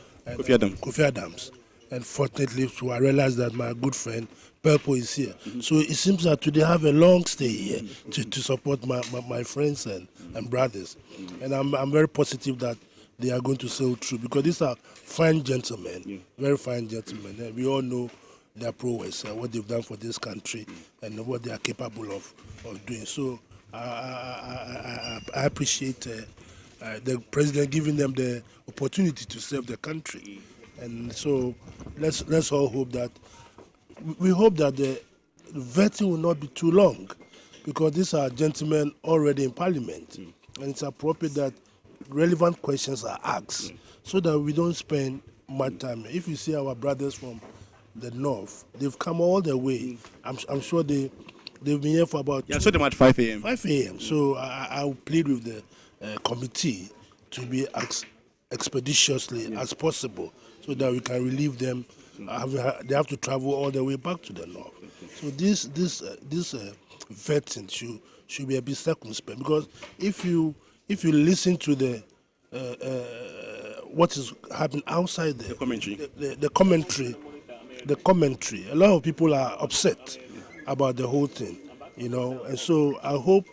Kofi Adams. And fortunately, so I realized that my good friend Purple is here. So it seems that today I have a long stay here to support my friends and brothers. And I'm very positive that they are going to sail through, because these are fine gentlemen, very fine gentlemen. And we all know their prowess, what they've done for this country, and what they are capable of doing. So I appreciate the president giving them the opportunity to serve the country. And so let's all hope that we hope that the vetting will not be too long, because these are gentlemen already in Parliament, and it's appropriate that relevant questions are asked so that we don't spend much time. If you see our brothers from the north, they've come all the way. I'm sure they've been here for about. Yeah, I saw them at 5 a.m. 5 a.m. So I'll plead with the committee to be as expeditiously as possible, so that we can relieve them. They have to travel all the way back to the north. So this vetting should be a bit circumspect, because if you listen to the what is happening outside the commentary, a lot of people are upset about the whole thing, and so I hope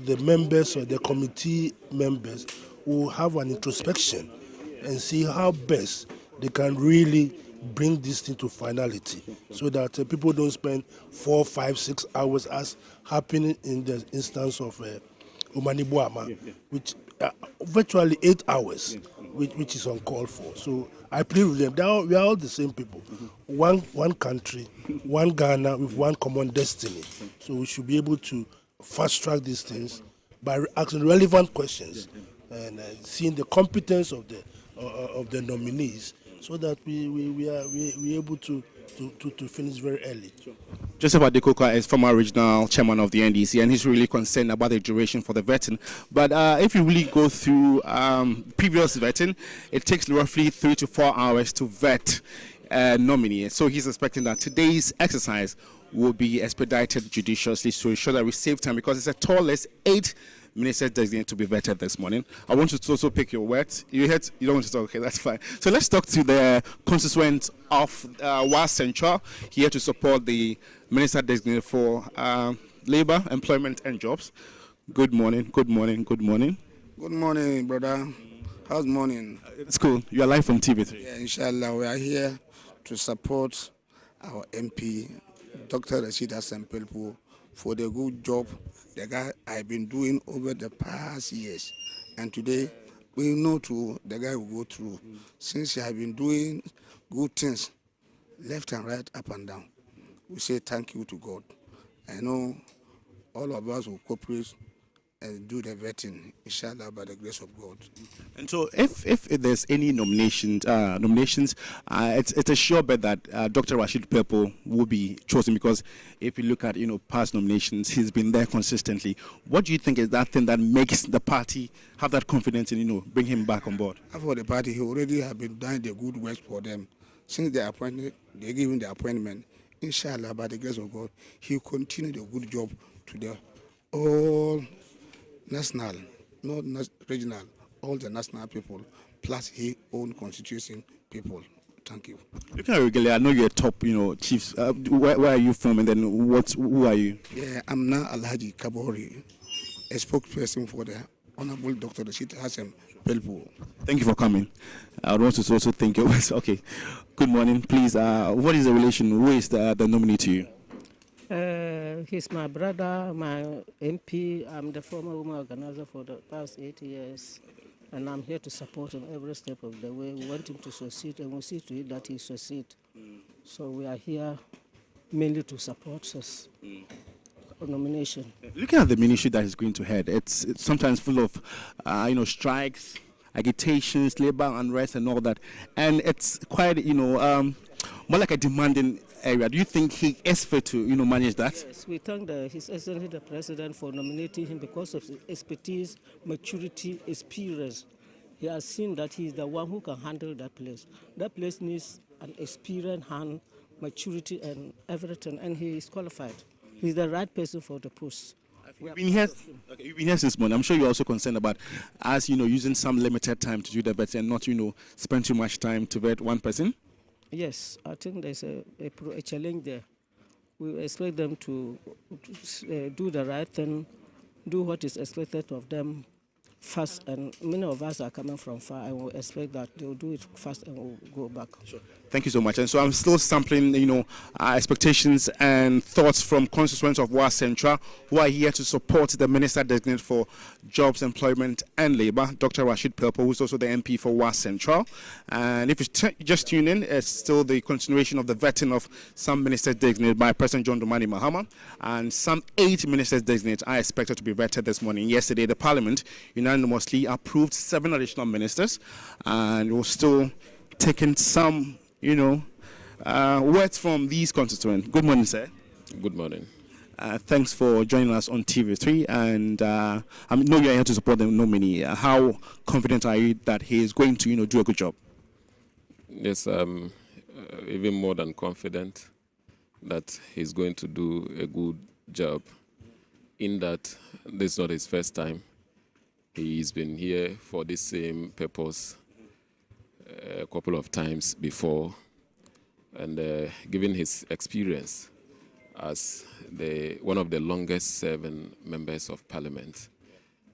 the members or the committee members will have an introspection and see how best they can really bring this thing to finality, so that people don't spend 4, 5, 6 hours as happening in the instance of Umani Buama, which virtually 8 hours, which is uncalled for. So I plead with them. We are all the same people. One country, one Ghana with one common destiny. So we should be able to fast track these things by asking relevant questions and seeing the competence of the nominees, so that we are able to finish very early. Joseph Adekoka is former regional chairman of the NDC, and he's really concerned about the duration for the vetting. But if you really go through previous vetting, it takes roughly 3 to 4 hours to vet a nominee. So he's expecting that today's exercise will be expedited judiciously to ensure that we save time, because it's a tall list, 8 ministers designated to be vetted this morning. I want you to also pick your words. You don't want to talk? Okay, that's fine. So let's talk to the constituent of West Central, here to support the minister designated for Labour, Employment and Jobs. Good morning, good morning, good morning. Good morning, brother. How's morning? It's cool. You are live from TV3. Yeah, inshallah, we are here to support our MP, Dr. Rashid Purple, for the good job the guy I've been doing over the past years. And today, we know too, the guy will go through. Since he has been doing good things, left and right, up and down, we say thank you to God. I know all of us will cooperate and do the vetting, inshallah, by the grace of God. And so, if there's any nominations, it's a sure bet that Dr. Rashid Purple will be chosen, because if you look at past nominations, he's been there consistently. What do you think is that thing that makes the party have that confidence in bring him back on board? For the party, he already have been doing the good work for them since they appointed. They gave him the appointment. Inshallah, by the grace of God, he will continue the good job to the all national, not regional, all the national people, plus his own constitution people. Thank you. Looking at regularly, I know you're top, chiefs. Where are you from, and then who are you? Yeah, I'm now Alhaji Kabori, a spokesperson for the Honorable Dr. Rashid Hassan Pelpo. Thank you for coming. I want to also thank you. Okay. Good morning. Please, what is the relation? Who is the nominee to you? He's my brother, my MP. I'm the former woman organizer for the past 8 years, and I'm here to support him every step of the way. We want him to succeed, and we see to it that he succeeds. So we are here mainly to support us. nomination. Looking at the ministry that is going to head, it's sometimes full of, strikes, agitations, labor unrest, and all that, and it's quite, more like a demanding area. Do you think he is fit to, manage that? Yes, we thank His Excellency the President for nominating him because of his expertise, maturity, experience. He has seen that he is the one who can handle that place. That place needs an experienced hand, maturity, and everything, and he is qualified. He's the right person for the post. You've been here since morning. I'm sure you're also concerned about us, using some limited time to do the vet and not, spend too much time to vet one person. Yes, I think there's a challenge there. We expect them to do the right thing, do what is expected of them fast, and many of us are coming from far, and we expect that they'll do it fast and we'll go back. Sure. Thank you so much. And so I'm still sampling, expectations and thoughts from constituents of WA Central who are here to support the Minister Designate for Jobs, Employment and Labour, Dr. Rashid Pelpo, who's also the MP for WA Central. And if you just tune in, it's still the continuation of the vetting of some ministers designated by President John Dramani Mahama, and some 8 ministers designated are expected to be vetted this morning. Yesterday, the Parliament unanimously approved 7 additional ministers, and we're still taking some words from these constituents. Good morning, sir. Good morning. Thanks for joining us on TV3, and I know you're here to support the nominee. How confident are you that he is going to, do a good job? Yes, even more than confident that he's going to do a good job, in that this is not his first time. He's been here for this same purpose a couple of times before, and given his experience as one of the longest serving members of Parliament,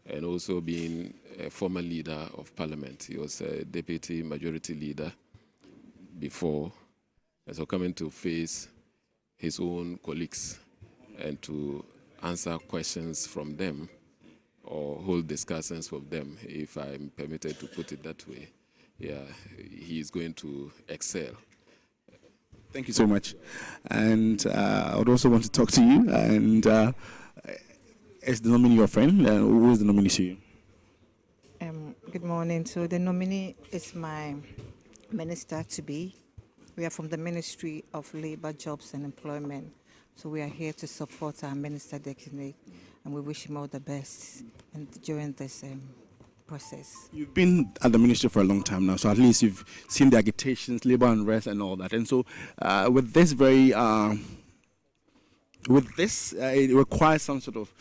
and also being a former leader of Parliament. He was a deputy majority leader before, and so coming to face his own colleagues and to answer questions from them or hold discussions with them, if I'm permitted to put it that way. Yeah, he's going to excel. Thank you so much. And I would also want to talk to you. And is the nominee your friend? Who is the nominee to you? Good morning. So the nominee is my minister-to-be. We are from the Ministry of Labour, Jobs and Employment. So we are here to support our minister-designate, and we wish him all the best during this process. You've been at the ministry for a long time now, so at least you've seen the agitations, labor unrest and all that. And so with this it requires some sort of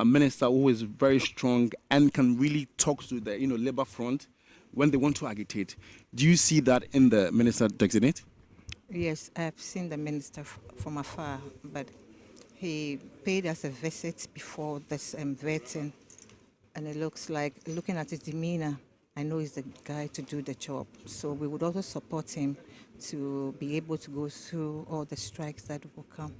minister who is very strong and can really talk to the labor front when they want to agitate. Do you see that in the minister designate? Yes, I've seen the minister from afar, but he paid us a visit before this vetting, and it looks like, looking at his demeanor, I know he's the guy to do the job. So we would also support him to be able to go through all the strikes that will come.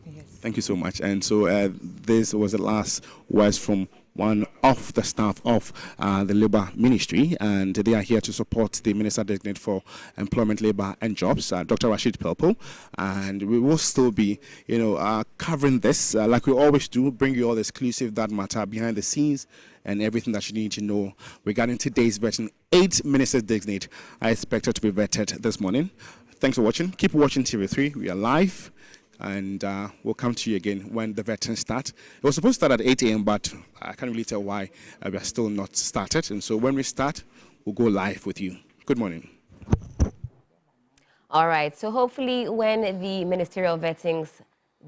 Yes. Thank you so much. And so this was the last words from one of the staff of the Labour Ministry, and they are here to support the Minister Designate for Employment, Labour and Jobs, Dr. Rashid Pelpo. And we will still be, covering this like we always do, bring you all the exclusive that matter behind the scenes and everything that you need to know regarding today's vetting. 8 Ministers Designate are expected to be vetted this morning. Thanks for watching. Keep watching TV3. We are live. And we'll come to you again when the vetting starts. It was supposed to start at 8 a.m., but I can't really tell why we are still not started. And so when we start, we'll go live with you. Good morning. All right. So hopefully when the ministerial vettings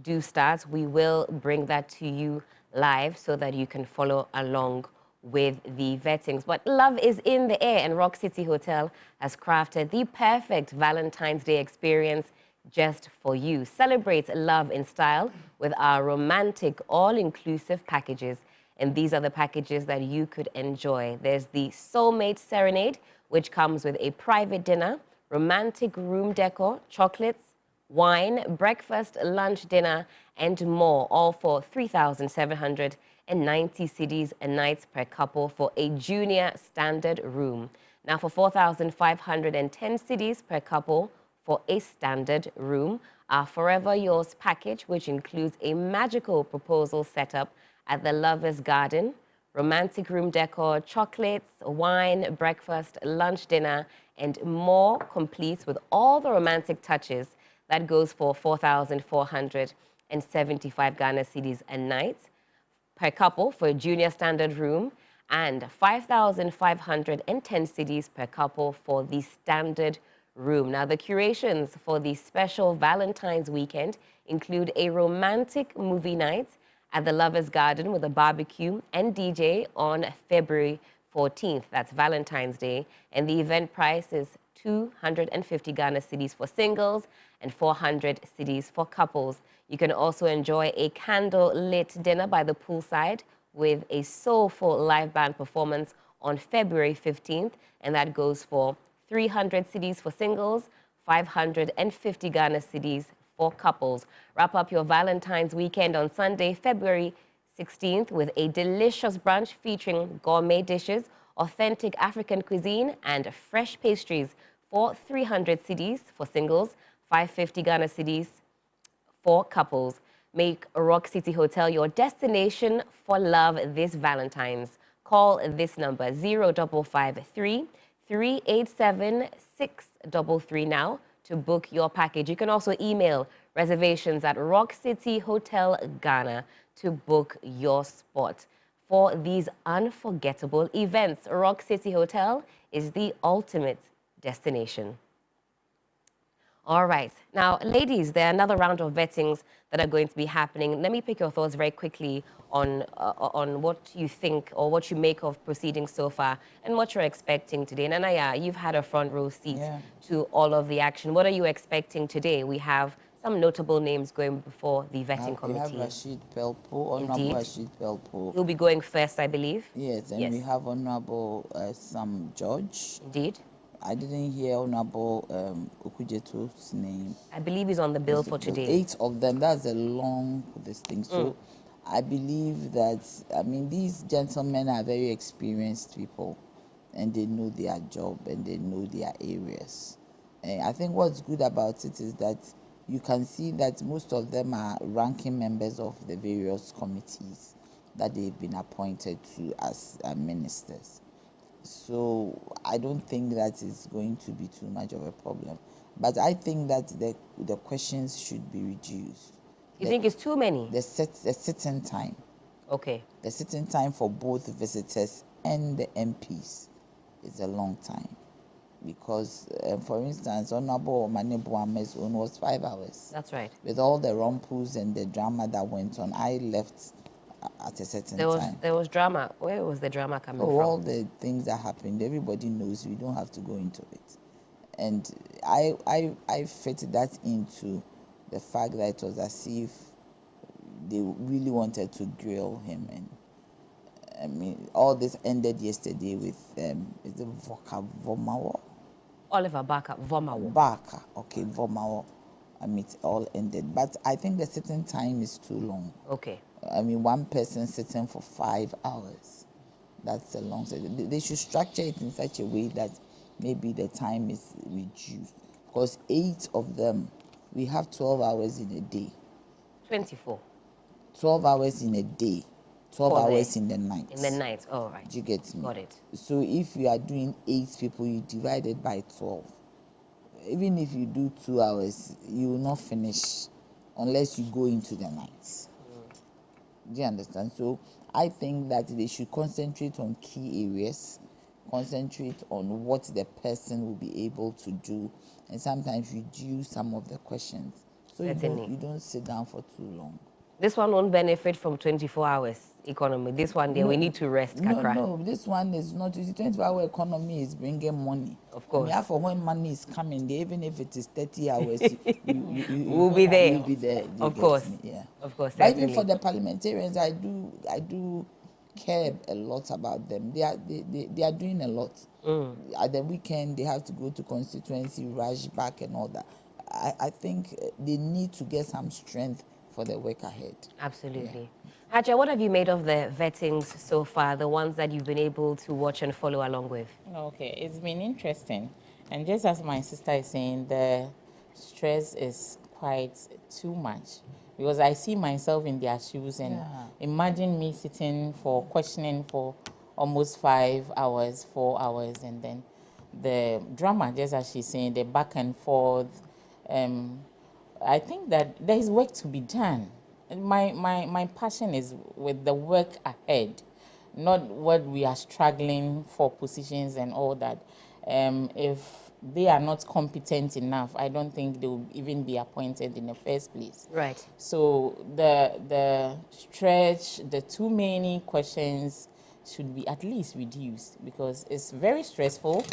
do start, we will bring that to you live so that you can follow along with the vettings. But love is in the air, and Rock City Hotel has crafted the perfect Valentine's Day experience just for you. Celebrate love in style with our romantic all-inclusive packages. And these are the packages that you could enjoy. There's the Soulmate Serenade, which comes with a private dinner, romantic room decor, chocolates, wine, breakfast, lunch, dinner, and more, all for 3,790 cedis a night per couple for a junior standard room. Now for 4,510 cedis per couple for a standard room. our Forever Yours package, which includes a magical proposal setup at the Lover's Garden, romantic room decor, chocolates, wine, breakfast, lunch, dinner, and more, complete with all the romantic touches. That goes for 4,475 Ghana cedis a night per couple for a junior standard room, and 5,510 cedis per couple for the standard room. Now, the curations for the special Valentine's weekend include a romantic movie night at the Lover's Garden with a barbecue and DJ on February 14th. That's Valentine's Day. And the event price is 250 Ghana cedis for singles and 400 cedis for couples. You can also enjoy a candle-lit dinner by the poolside with a soulful live band performance on February 15th, and that goes for 300 cedis for singles, 550 Ghana cedis for couples. Wrap up your Valentine's weekend on Sunday, February 16th with a delicious brunch featuring gourmet dishes, authentic African cuisine, and fresh pastries for 300 cedis for singles, 550 Ghana cedis for couples. Make Rock City Hotel your destination for love this Valentine's. Call this number 0553 387 633 now to book your package. You can also email reservations at Rock City Hotel Ghana to book your spot. For these unforgettable events, Rock City Hotel is the ultimate destination. All right. Now, ladies, there are another round of vettings that are going to be happening. Let me pick your thoughts very quickly on what you think or what you make of proceedings so far and what you're expecting today. Nanaya, you've had a front row seat to all of the action. What are you expecting today? We have some notable names going before the vetting committee. We have Rashid Pelpo, Honorable Rashid Pelpo. He'll be going first, I believe. Yes, and we have Honorable Sam George. Indeed. I didn't hear Honorable Okudjeto's name. I believe he's on the bill for today. 8 of them, that's a long thing. So I believe that, I mean, these gentlemen are very experienced people and they know their job and they know their areas. And I think what's good about it is that you can see that most of them are ranking members of the various committees that they've been appointed to as ministers. So I don't think that is going to be too much of a problem. But I think that the questions should be reduced. You think it's too many? The sitting time. Okay. The sitting time for both visitors and the MPs is a long time. Because, for instance, Honorable Manebuame's own was 5 hours. That's right. With all the rumpus and the drama that went on, I left at a certain time. There was drama. Where was the drama coming from? All the things that happened, everybody knows. We don't have to go into it. And I fit that into the fact that it was as if they really wanted to grill him. And I mean, all this ended yesterday with is it Vomawo? Oliver Barker, Vomawo. Barker, okay, Vomawo. I mean, it all ended. But I think the sitting time is too long. Okay. I mean, one person sitting for 5 hours. That's a long session. They should structure it in such a way that maybe the time is reduced. Because 8 of them, we have 12 hours in a day. 24. 12 hours in a day. 12 hours in the night. In the night, all right. Do you get me? Got it. So if you are doing 8 people, you divide it by 12. Even if you do 2 hours, you will not finish unless you go into the night. Do you understand? So I think that they should concentrate on key areas, concentrate on what the person will be able to do, and sometimes reduce some of the questions. So you don't sit down for too long. This one won't benefit from 24 hours economy. This one, we need to rest. No, this one is not. You see, 24-hour economy is bringing money. Of course. For when money is coming, even if it is 30 hours, we'll be there. We'll be there. Of course. Yeah. Of course. But even for the parliamentarians, I do care a lot about them. They are doing a lot. At the weekend, they have to go to constituency, rush back and all that. I think they need to get some strength for the work ahead. Absolutely. Yeah. Haja, what have you made of the vettings so far, the ones that you've been able to watch and follow along with? Okay, it's been interesting. And just as my sister is saying, the stress is quite too much, because I see myself in their shoes, and imagine me sitting for questioning for almost 5 hours, 4 hours, and then the drama, just as she's saying, the back and forth. I think that there is work to be done. And my passion is with the work ahead, not what we are struggling for positions and all that. If they are not competent enough, I don't think they will even be appointed in the first place. Right. So the stretch, the too many questions should be at least reduced, because it's very stressful.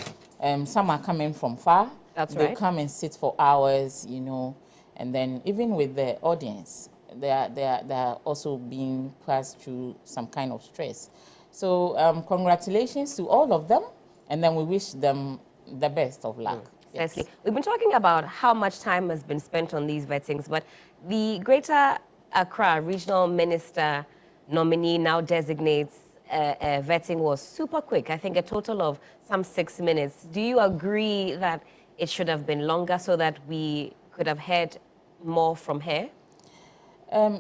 Some are coming from far. That's They'll right. come and sit for hours, you know, and then even with the audience, they are also being passed through some kind of stress. So congratulations to all of them, and then we wish them the best of luck. Yes. We've been talking about how much time has been spent on these vettings, but the Greater Accra Regional Minister nominee now designates vetting was super quick. I think a total of some 6 minutes. Do you agree that it should have been longer so that we could have heard more from her?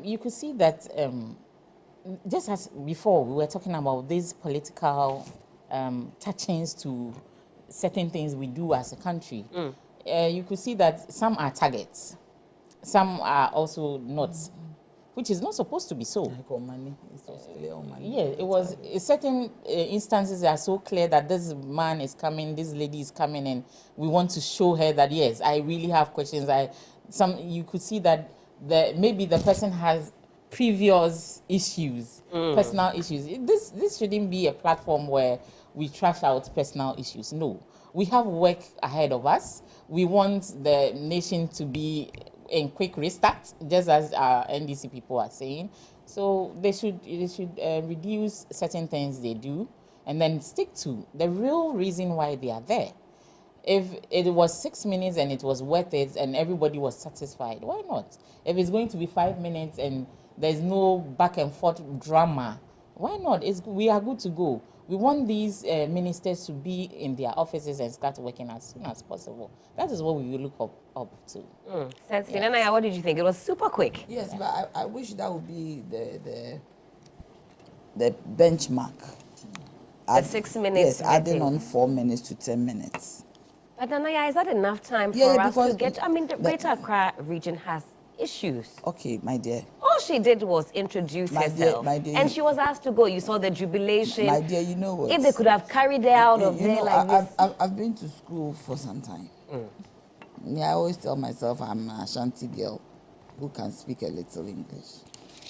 You could see that just as before, we were talking about these political touchings to certain things we do as a country. You could see that some are targets, some are also not, which is not supposed to be so. Yeah, it was certain instances are so clear that this man is coming, this lady is coming, and we want to show her that yes, I really have questions. You could see that maybe the person has previous issues, personal issues. This shouldn't be a platform where we trash out personal issues. No, we have work ahead of us. We want the nation to be in quick restart, just as our NDC people are saying. So they should reduce certain things they do, and then stick to the real reason why they are there. If it was 6 minutes and it was worth it and everybody was satisfied, why not? If it's going to be 5 minutes and there's no back and forth drama, why not? We are good to go. We want these ministers to be in their offices and start working as soon as possible. That is what we will look up to. Nanaya, what did you think? It was super quick. Yes, but I wish that would be the benchmark. The 6 minutes. Yes, adding on 4 minutes to 10 minutes. But Nanaya, is that enough time for us to get? I mean, the Greater Accra region has issues. Okay, my dear. All she did was introduce herself. My dear, and she was asked to go. You saw the jubilation. My dear, you know what? If they could have carried her out of there like this. I've been to school for some time. I always tell myself I'm an Ashanti girl who can speak a little English.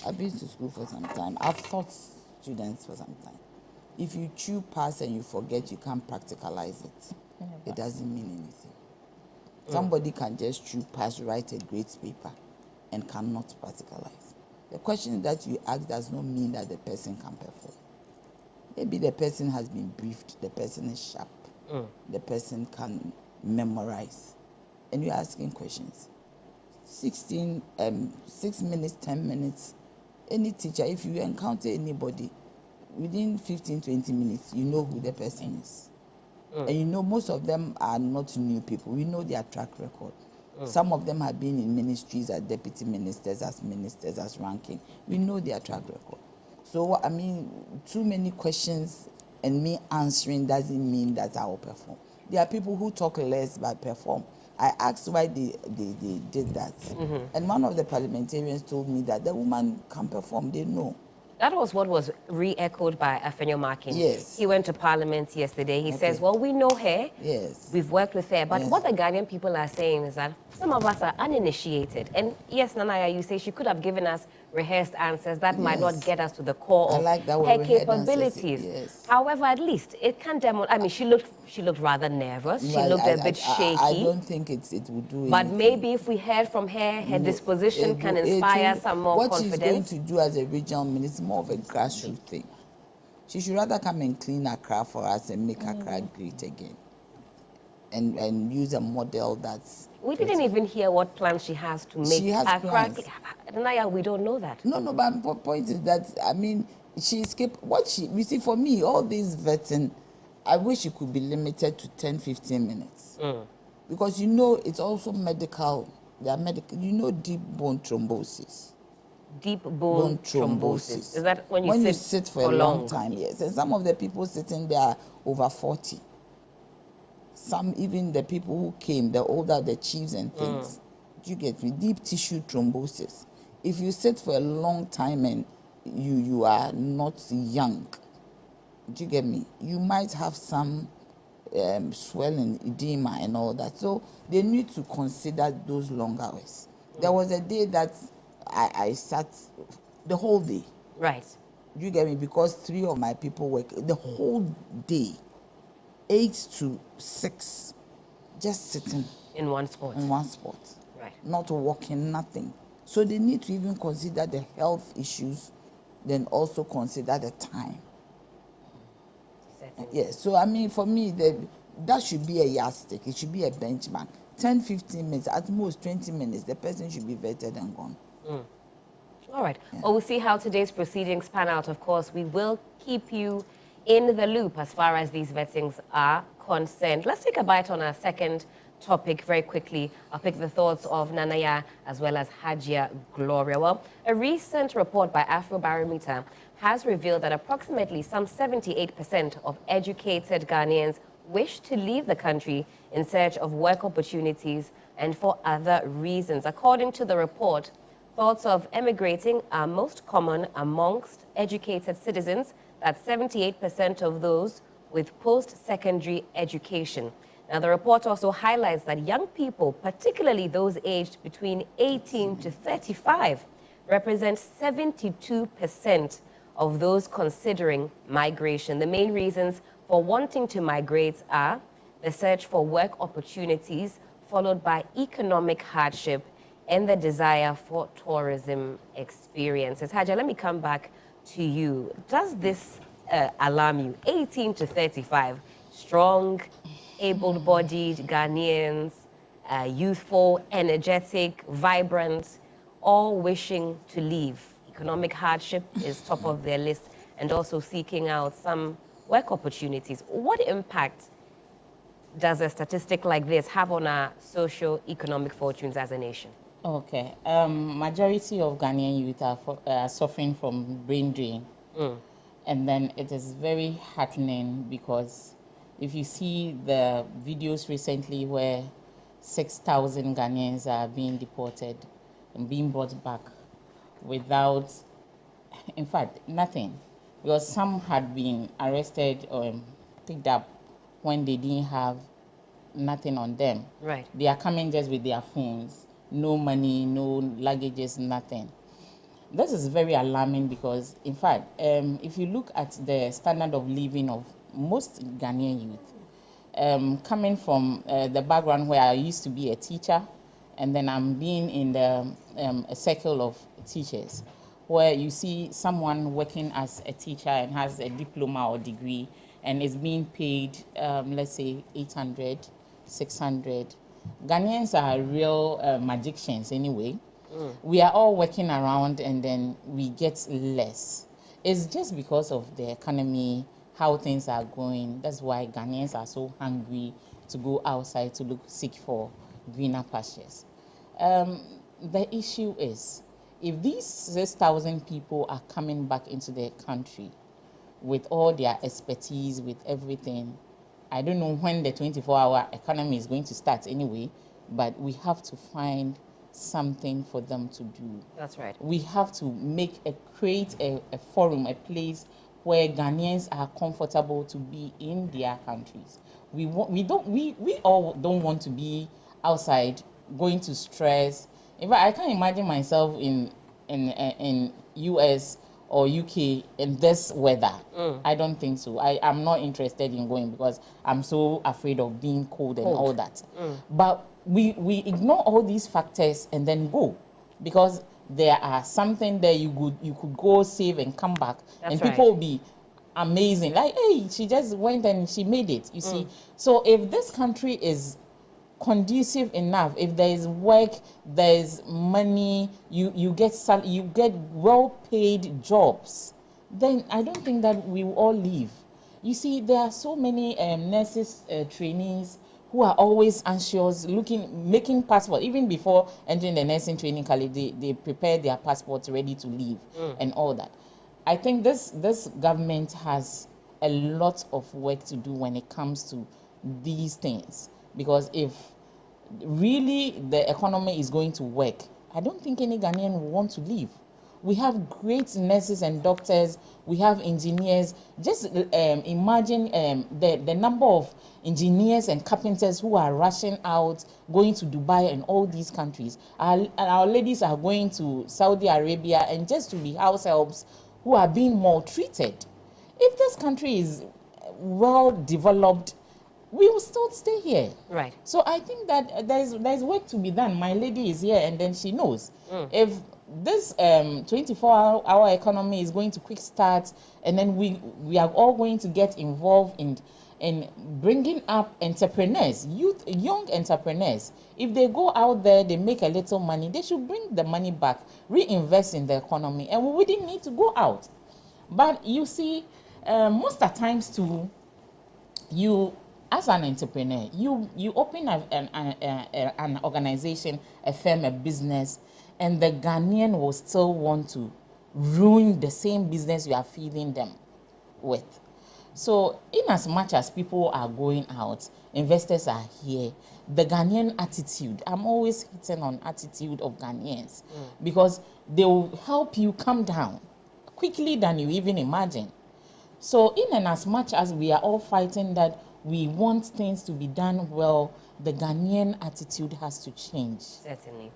I've been to school for some time. I've taught students for some time. If you chew pass and you forget, you can't practicalize it. It doesn't mean anything. Somebody can just chew pass, write a great paper, and cannot practicalize. The question that you ask does not mean that the person can perform. Maybe the person has been briefed, the person is sharp, the person can memorize, and you're asking questions. 6 minutes, 10 minutes, any teacher, if you encounter anybody, within 15, 20 minutes, you know who the person is. And you know most of them are not new people. We know their track record. Some of them have been in ministries as deputy ministers, as ranking. We know their track record. So, I mean, too many questions and me answering doesn't mean that I will perform. There are people who talk less but perform. I asked why they did that. And one of the parliamentarians told me that the woman can perform, they know. That was what was re-echoed by Afenyo Markin. Yes. He went to Parliament yesterday. He says, well, we know her. Yes. We've worked with her. But what the Ghanaian people are saying is that some of us are uninitiated. And yes, Nanaya, you say she could have given us rehearsed answers that might not get us to the core of her capabilities. Yes. However, at least it can demonstrate. I mean, she looked rather nervous. She looked a bit shaky. I don't think it would do anything. But maybe if we heard from her, her disposition can inspire some more confidence. What she's going to do as a regional minister is more of a grassroots thing. She should rather come and clean Accra for us and make Accra great again. And use a model that's... We didn't even hear what plans she has to make. She has plans. Naya, we don't know that. No, but my point is that, I mean, you see, for me, all these vetting, I wish it could be limited to 10, 15 minutes. Because, you know, it's also medical They are medical. You know deep bone thrombosis. Deep bone thrombosis. Is that when you sit for a long time? Yes. And some of the people sitting there are over 40. Some, even the people who came, the older, the chiefs and things. Do you get me? Deep tissue thrombosis. If you sit for a long time and you are not young, do you get me? You might have some swelling, edema and all that. So they need to consider those long hours. There was a day that I sat the whole day. Right. Do you get me? Because 3 of my people work the whole day, 8 to 6, just sitting. In one spot. In one spot. Right. Not walking, nothing. So they need to even consider the health issues, then also consider the time. Yes, so I mean, for me, that should be a yardstick. It should be a benchmark. 10, 15 minutes, at most 20 minutes, the person should be vetted and gone. All right. Yeah. Well, we'll see how today's proceedings pan out. Of course, we will keep you in the loop as far as these vettings are concerned. Let's take a bite on our second topic very quickly. I'll pick the thoughts of Nanaya as well as Hajia Gloria. Well, a recent report by Afrobarometer has revealed that approximately some 78% of educated Ghanaians wish to leave the country in search of work opportunities and for other reasons. According to the report, thoughts of emigrating are most common amongst educated citizens. That's 78% of those with post-secondary education. Now, the report also highlights that young people, particularly those aged between 18 to 35, represent 72% of those considering migration. The main reasons for wanting to migrate are the search for work opportunities, followed by economic hardship and the desire for tourism experiences. Haja, let me come back to you. Does this alarm you? 18 to 35, strong, able-bodied Ghanaians, youthful, energetic, vibrant, all wishing to leave. Economic hardship is top of their list, and also seeking out some work opportunities. What impact does a statistic like this have on our socio-economic fortunes as a nation? Okay. Majority of Ghanaian youth are suffering from brain drain. And then it is very heartening because if you see the videos recently where 6,000 Ghanaians are being deported and being brought back without, in fact, nothing. Because some had been arrested or picked up when they didn't have nothing on them. Right. They are coming just with their phones, no money, no luggages, nothing. This is very alarming because, in fact, if you look at the standard of living of most Ghanaian youth, coming from the background where I used to be a teacher, and then I'm being in the a circle of teachers, where you see someone working as a teacher and has a diploma or degree and is being paid, let's say, 800, 600. Ghanaians are real magicians anyway. We are all working around and then we get less. It's just because of the economy, how things are going. That's why Ghanaians are so hungry to go outside to seek for greener pastures. The issue is, if these 6,000 people are coming back into their country with all their expertise, with everything, I don't know when the 24-hour economy is going to start anyway, but we have to find something for them to do. That's right. We have to create a forum, a place where Ghanaians are comfortable to be in their countries. We all don't want to be outside going to stress. In fact, I can't imagine myself in US or UK in this weather. I don't think so. I'm not interested in going because I'm so afraid of being cold and all that. But we ignore all these factors and then go, because there are something there you could go save and come back. That's and right. People will be amazing, like, hey, she just went and she made it, you see. So if this country is conducive enough, if there is work, there is money, you get well-paid jobs, then I don't think that we will all leave. You see, there are so many nurses, trainees who are always anxious, making passport. Even before entering the nursing training college, they prepare their passports ready to leave and all that. I think this government has a lot of work to do when it comes to these things. Because if really the economy is going to work, I don't think any Ghanaian will want to leave. We have great nurses and doctors. We have engineers. Just imagine the number of engineers and carpenters who are rushing out, going to Dubai and all these countries. Our ladies are going to Saudi Arabia and just to be house helps who are being maltreated. If this country is well developed, we will still stay here. Right. So I think that there's work to be done. My lady is here and then she knows. If this 24-hour economy is going to quick start, and then we are all going to get involved in bringing up entrepreneurs, young entrepreneurs. If they go out there, they make a little money, they should bring the money back, reinvest in the economy, and we wouldn't need to go out. But you see, most of the times too, you as an entrepreneur, you open an organization, a firm, a business, and the Ghanaian will still want to ruin the same business you are feeding them with. So in as much as people are going out, investors are here, the Ghanaian attitude, I'm always hitting on attitude of Ghanaians, because they will help you come down quickly than you even imagine. So in and as much as we are all fighting that we want things to be done well, the Ghanaian attitude has to change. Certainly.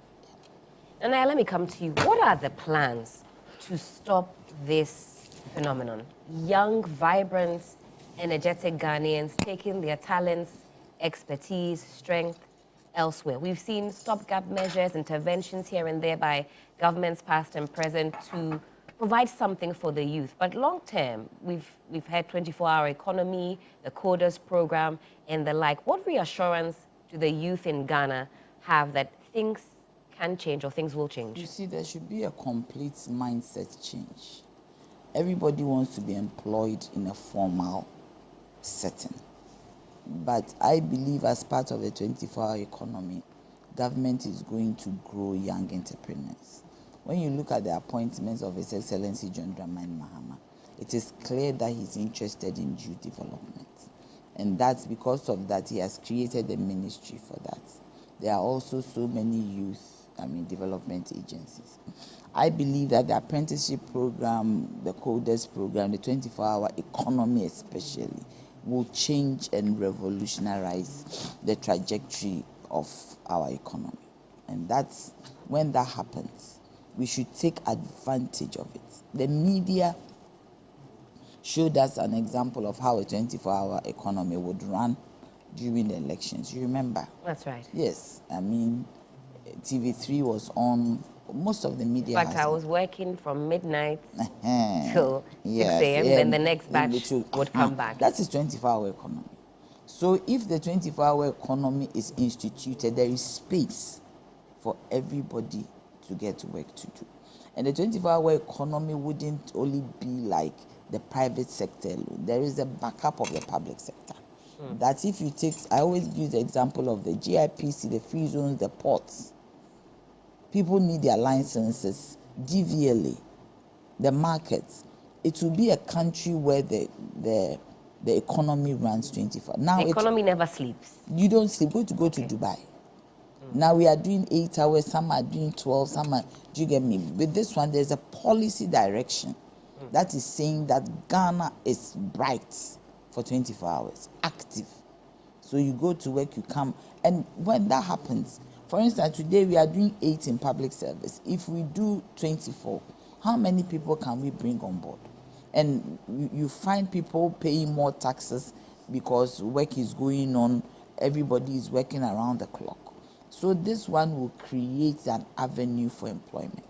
And now let me come to you. What are the plans to stop this phenomenon? Young, vibrant, energetic Ghanaians taking their talents, expertise, strength elsewhere. We've seen stopgap measures, interventions here and there by governments past and present to provide something for the youth. But long term, we've had 24-hour economy, the coders program, and the like. What reassurance do the youth in Ghana have that things can change or things will change? You see, there should be a complete mindset change. Everybody wants to be employed in a formal setting. But I believe as part of the 24-hour economy, government is going to grow young entrepreneurs. When you look at the appointments of His Excellency John Dramani Mahama, it is clear that he's interested in youth development. And that's because of that he has created a ministry for that. There are also so many youth development agencies. I believe that the apprenticeship program, the coders program, the 24-hour economy especially, will change and revolutionize the trajectory of our economy. And that's when that happens, we should take advantage of it. The media showed us an example of how a 24-hour economy would run during the elections. You remember? That's right. Yes. TV3 was on. Most of the media. In fact, I was working from midnight till 6 a.m. Then the next batch would come back. That is 24-hour economy. So if the 24-hour economy is instituted, there is space for everybody to get work to do. And the 24-hour economy wouldn't only be like the private sector alone. There is a backup of the public sector. That if you take, I always use the example of the GIPC, the free zones, the ports. People need their licenses, DVLA, the markets. It will be a country where the economy runs 24. Now the economy never sleeps. You don't sleep. Go to Dubai. Now we are doing 8 hours, some are doing 12, some are, do you get me? With this one, there's a policy direction that is saying that Ghana is bright for 24 hours, active. So you go to work, you come, and when that happens, for instance, today we are doing 8 in public service. If we do 24, how many people can we bring on board? And you find people paying more taxes because work is going on, everybody is working around the clock. So this one will create an avenue for employment.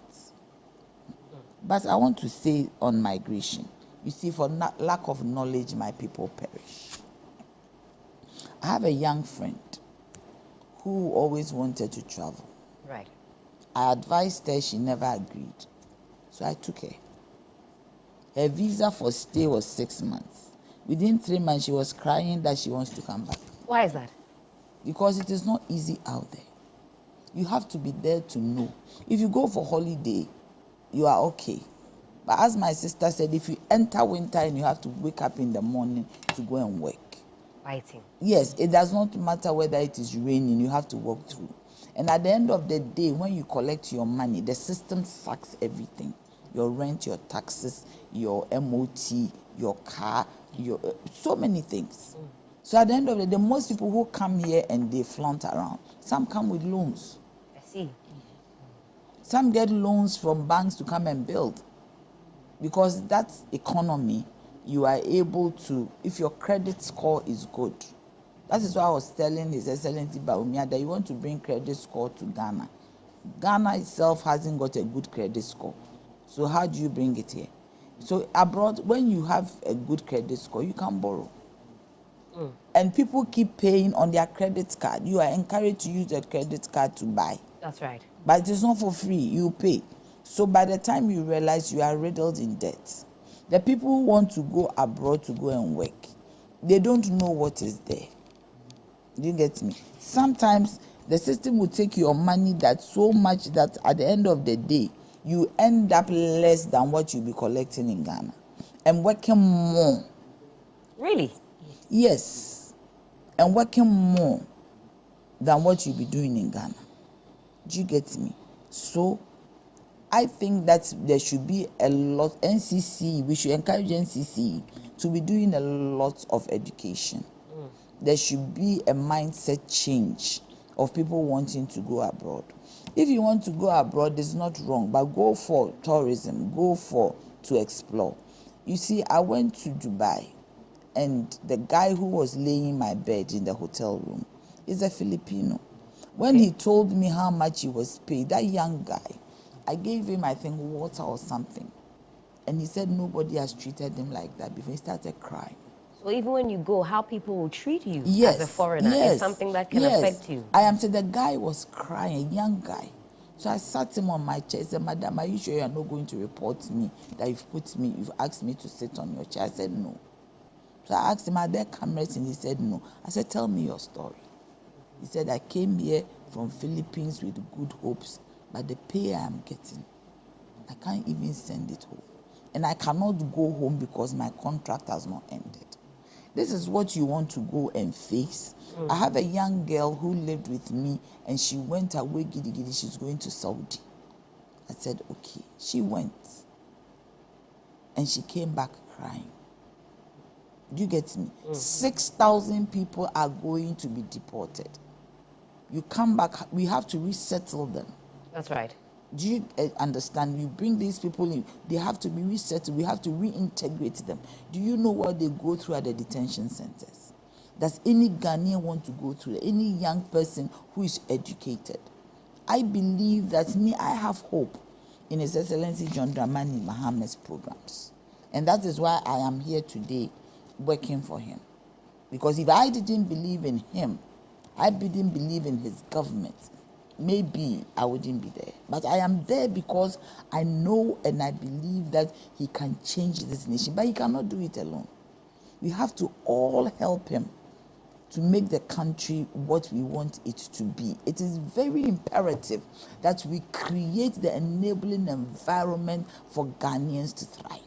But I want to say on migration, you see, for lack of knowledge, my people perish. I have a young friend who always wanted to travel. Right. I advised her, she never agreed. So I took her. Her visa for stay was 6 months. Within 3 months, she was crying that she wants to come back. Why is that? because it is not easy out there. You have to be there to know. If you go for holiday, you are okay. But as my sister said, if you enter winter and you have to wake up in the morning to go and work. Fighting. Yes, it does not matter whether it is raining, you have to walk through. And at the end of the day, when you collect your money, the system sucks everything. Your rent, your taxes, your MOT, your car, your so many things. So at the end of the day, most people who come here and they flaunt around, some come with loans. I see. Some get loans from banks to come and build. Because that economy, you are able to, if your credit score is good. That is why I was telling His Excellency Baumia that you want to bring credit score to Ghana. Ghana itself hasn't got a good credit score. So how do you bring it here? So abroad, when you have a good credit score, you can borrow. And people keep paying on their credit card. You are encouraged to use a credit card to buy. That's right. But it is not for free. You pay. So by the time you realize you are riddled in debt, the people who want to go abroad to go and work, they don't know what is there. Do you get me? Sometimes the system will take your money that so much that at the end of the day, you end up less than what you'll be collecting in Ghana and working more. Really? Yes. And working more than what you'll be doing in Ghana. Do you get me? So I think that there should be a lot, NCC, we should encourage NCC to be doing a lot of education. There should be a mindset change of people wanting to go abroad. If you want to go abroad, it's not wrong, but go for tourism, to explore. You see, I went to Dubai, and the guy who was laying my bed in the hotel room is a Filipino. When he told me how much he was paid, that young guy, I gave him, I think, water or something. And he said nobody has treated him like that before. He started crying. So even when you go, how people will treat you Yes, as a foreigner is something that can affect you. I am saying the guy was crying, a young guy. So I sat him on my chair. I said, Madam, are you sure you are not going to report me, that you've asked me to sit on your chair? I said, no. So I asked him, are there cameras? And he said, no. I said, tell me your story. He said, I came here from Philippines with good hopes, but the pay I am getting, I can't even send it home. And I cannot go home because my contract has not ended. This is what you want to go and face. I have a young girl who lived with me and she went away giddy. She's going to Saudi. I said, okay. She went. And she came back crying. Do you get me? 6,000 people are going to be deported. You come back, we have to resettle them. That's right. Do you understand? You bring these people in, they have to be resettled. We have to reintegrate them. Do you know what they go through at the detention centers? Does any Ghanaian want to go through it? Any young person who is educated? I believe that I have hope in His Excellency John Dramani Mahamad's programs. And that is why I am here today working for him. Because if I didn't believe in him, I didn't believe in his government, maybe I wouldn't be there. But I am there because I know and I believe that he can change this nation. But he cannot do it alone. We have to all help him to make the country what we want it to be. It is very imperative that we create the enabling environment for Ghanaians to thrive.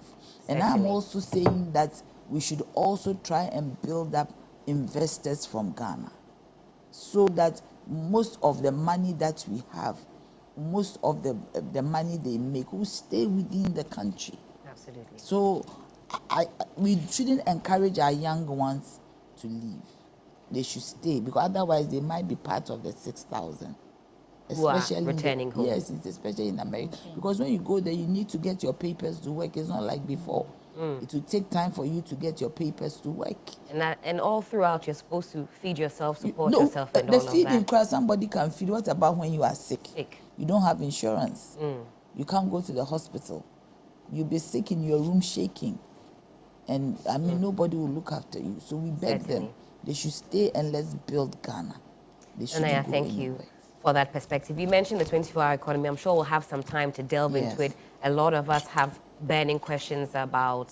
And I'm also saying that we should also try and build up investors from Ghana, so that most of the money that we have, most of the money they make will stay within the country. Absolutely. So we shouldn't encourage our young ones to leave. They should stay, because otherwise they might be part of the 6,000. Especially returning home. Yes, it's especially in America. Because when you go there, you need to get your papers to work. It's not like before. It will take time for you to get your papers to work. And all throughout, you're supposed to feed yourself, support yourself, and all of that. The feeding class, somebody can feed. What about when you are sick? You don't have insurance. You can't go to the hospital. You'll be sick in your room shaking. And, I mean, nobody will look after you. So we beg them. They should stay and let's build Ghana. They shouldn't and I go thank anywhere. you for that perspective. You mentioned the 24-hour economy. I'm sure we'll have some time to delve into it. A lot of us have burning questions about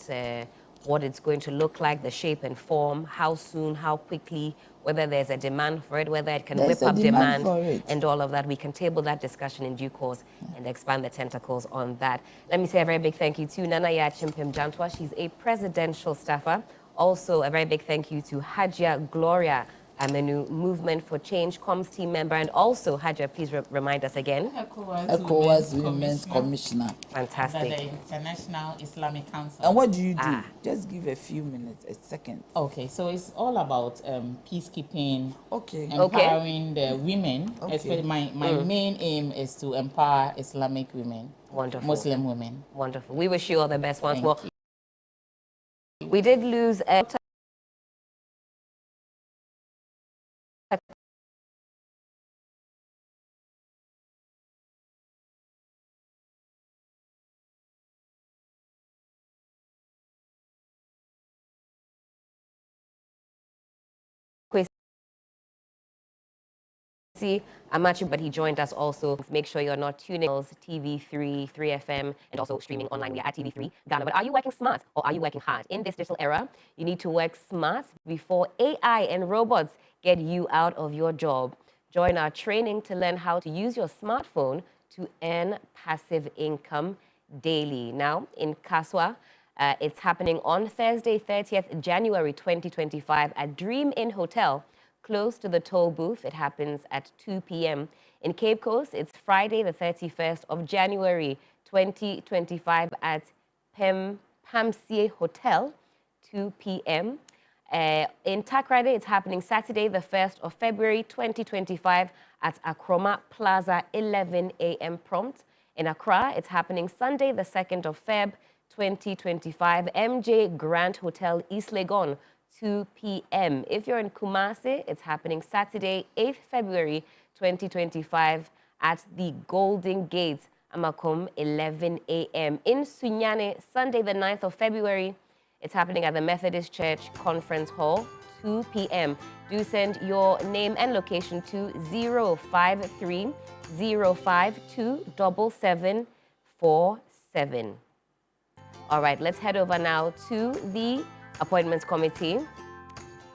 what it's going to look like, the shape and form, how soon, how quickly, whether there's a demand for it, whether it can whip up demand and all of that. We can table that discussion in due course and expand the tentacles on that. Let me say a very big thank you to Nana Yachimpim Jantwa. She's a presidential staffer. Also, a very big thank you to Hajia Gloria Amenu, Movement for Change Comms team member, and also, Hajia, please remind us again. ECOWAS Women's Commissioner. Fantastic. The International Islamic Council. And what do you do? Just give a few minutes, a second. Okay, so it's all about peacekeeping, empowering the women. Especially my main aim is to empower Islamic women, Muslim women. Wonderful. We wish you all the best once more. We did lose a Amachi, but he joined us also. Make sure you're not tuning TV3, 3FM, and also streaming online. We are at TV3 Ghana. But are you working smart or are you working hard? In this digital era, you need to work smart before AI and robots get you out of your job. Join our training to learn how to use your smartphone to earn passive income daily. Now, in Kaswa, it's happening on Thursday, 30th January 2025 at Dream Inn Hotel, close to the toll booth. It happens at 2 p.m. In Cape Coast, it's Friday, the 31st of January, 2025 at Pamsie Hotel, 2 p.m. In Takrade, it's happening Saturday, the 1st of February, 2025 at Akroma Plaza, 11 a.m. prompt. In Accra, it's happening Sunday, the 2nd of Feb, 2025, MJ Grand Hotel, East Legon, 2 p.m. If you're in Kumasi, it's happening Saturday, 8th February 2025 at the Golden Gate, Amakom, 11 a.m. In Sunyane, Sunday, the 9th of February, it's happening at the Methodist Church Conference Hall, 2 p.m. Do send your name and location to 053 052 7747. All right, let's head over now to the Appointments Committee.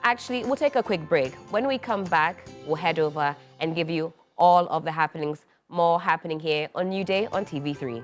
Actually, we'll take a quick break. When we come back, we'll head over and give you all of the happenings, more happening here on New Day on TV3.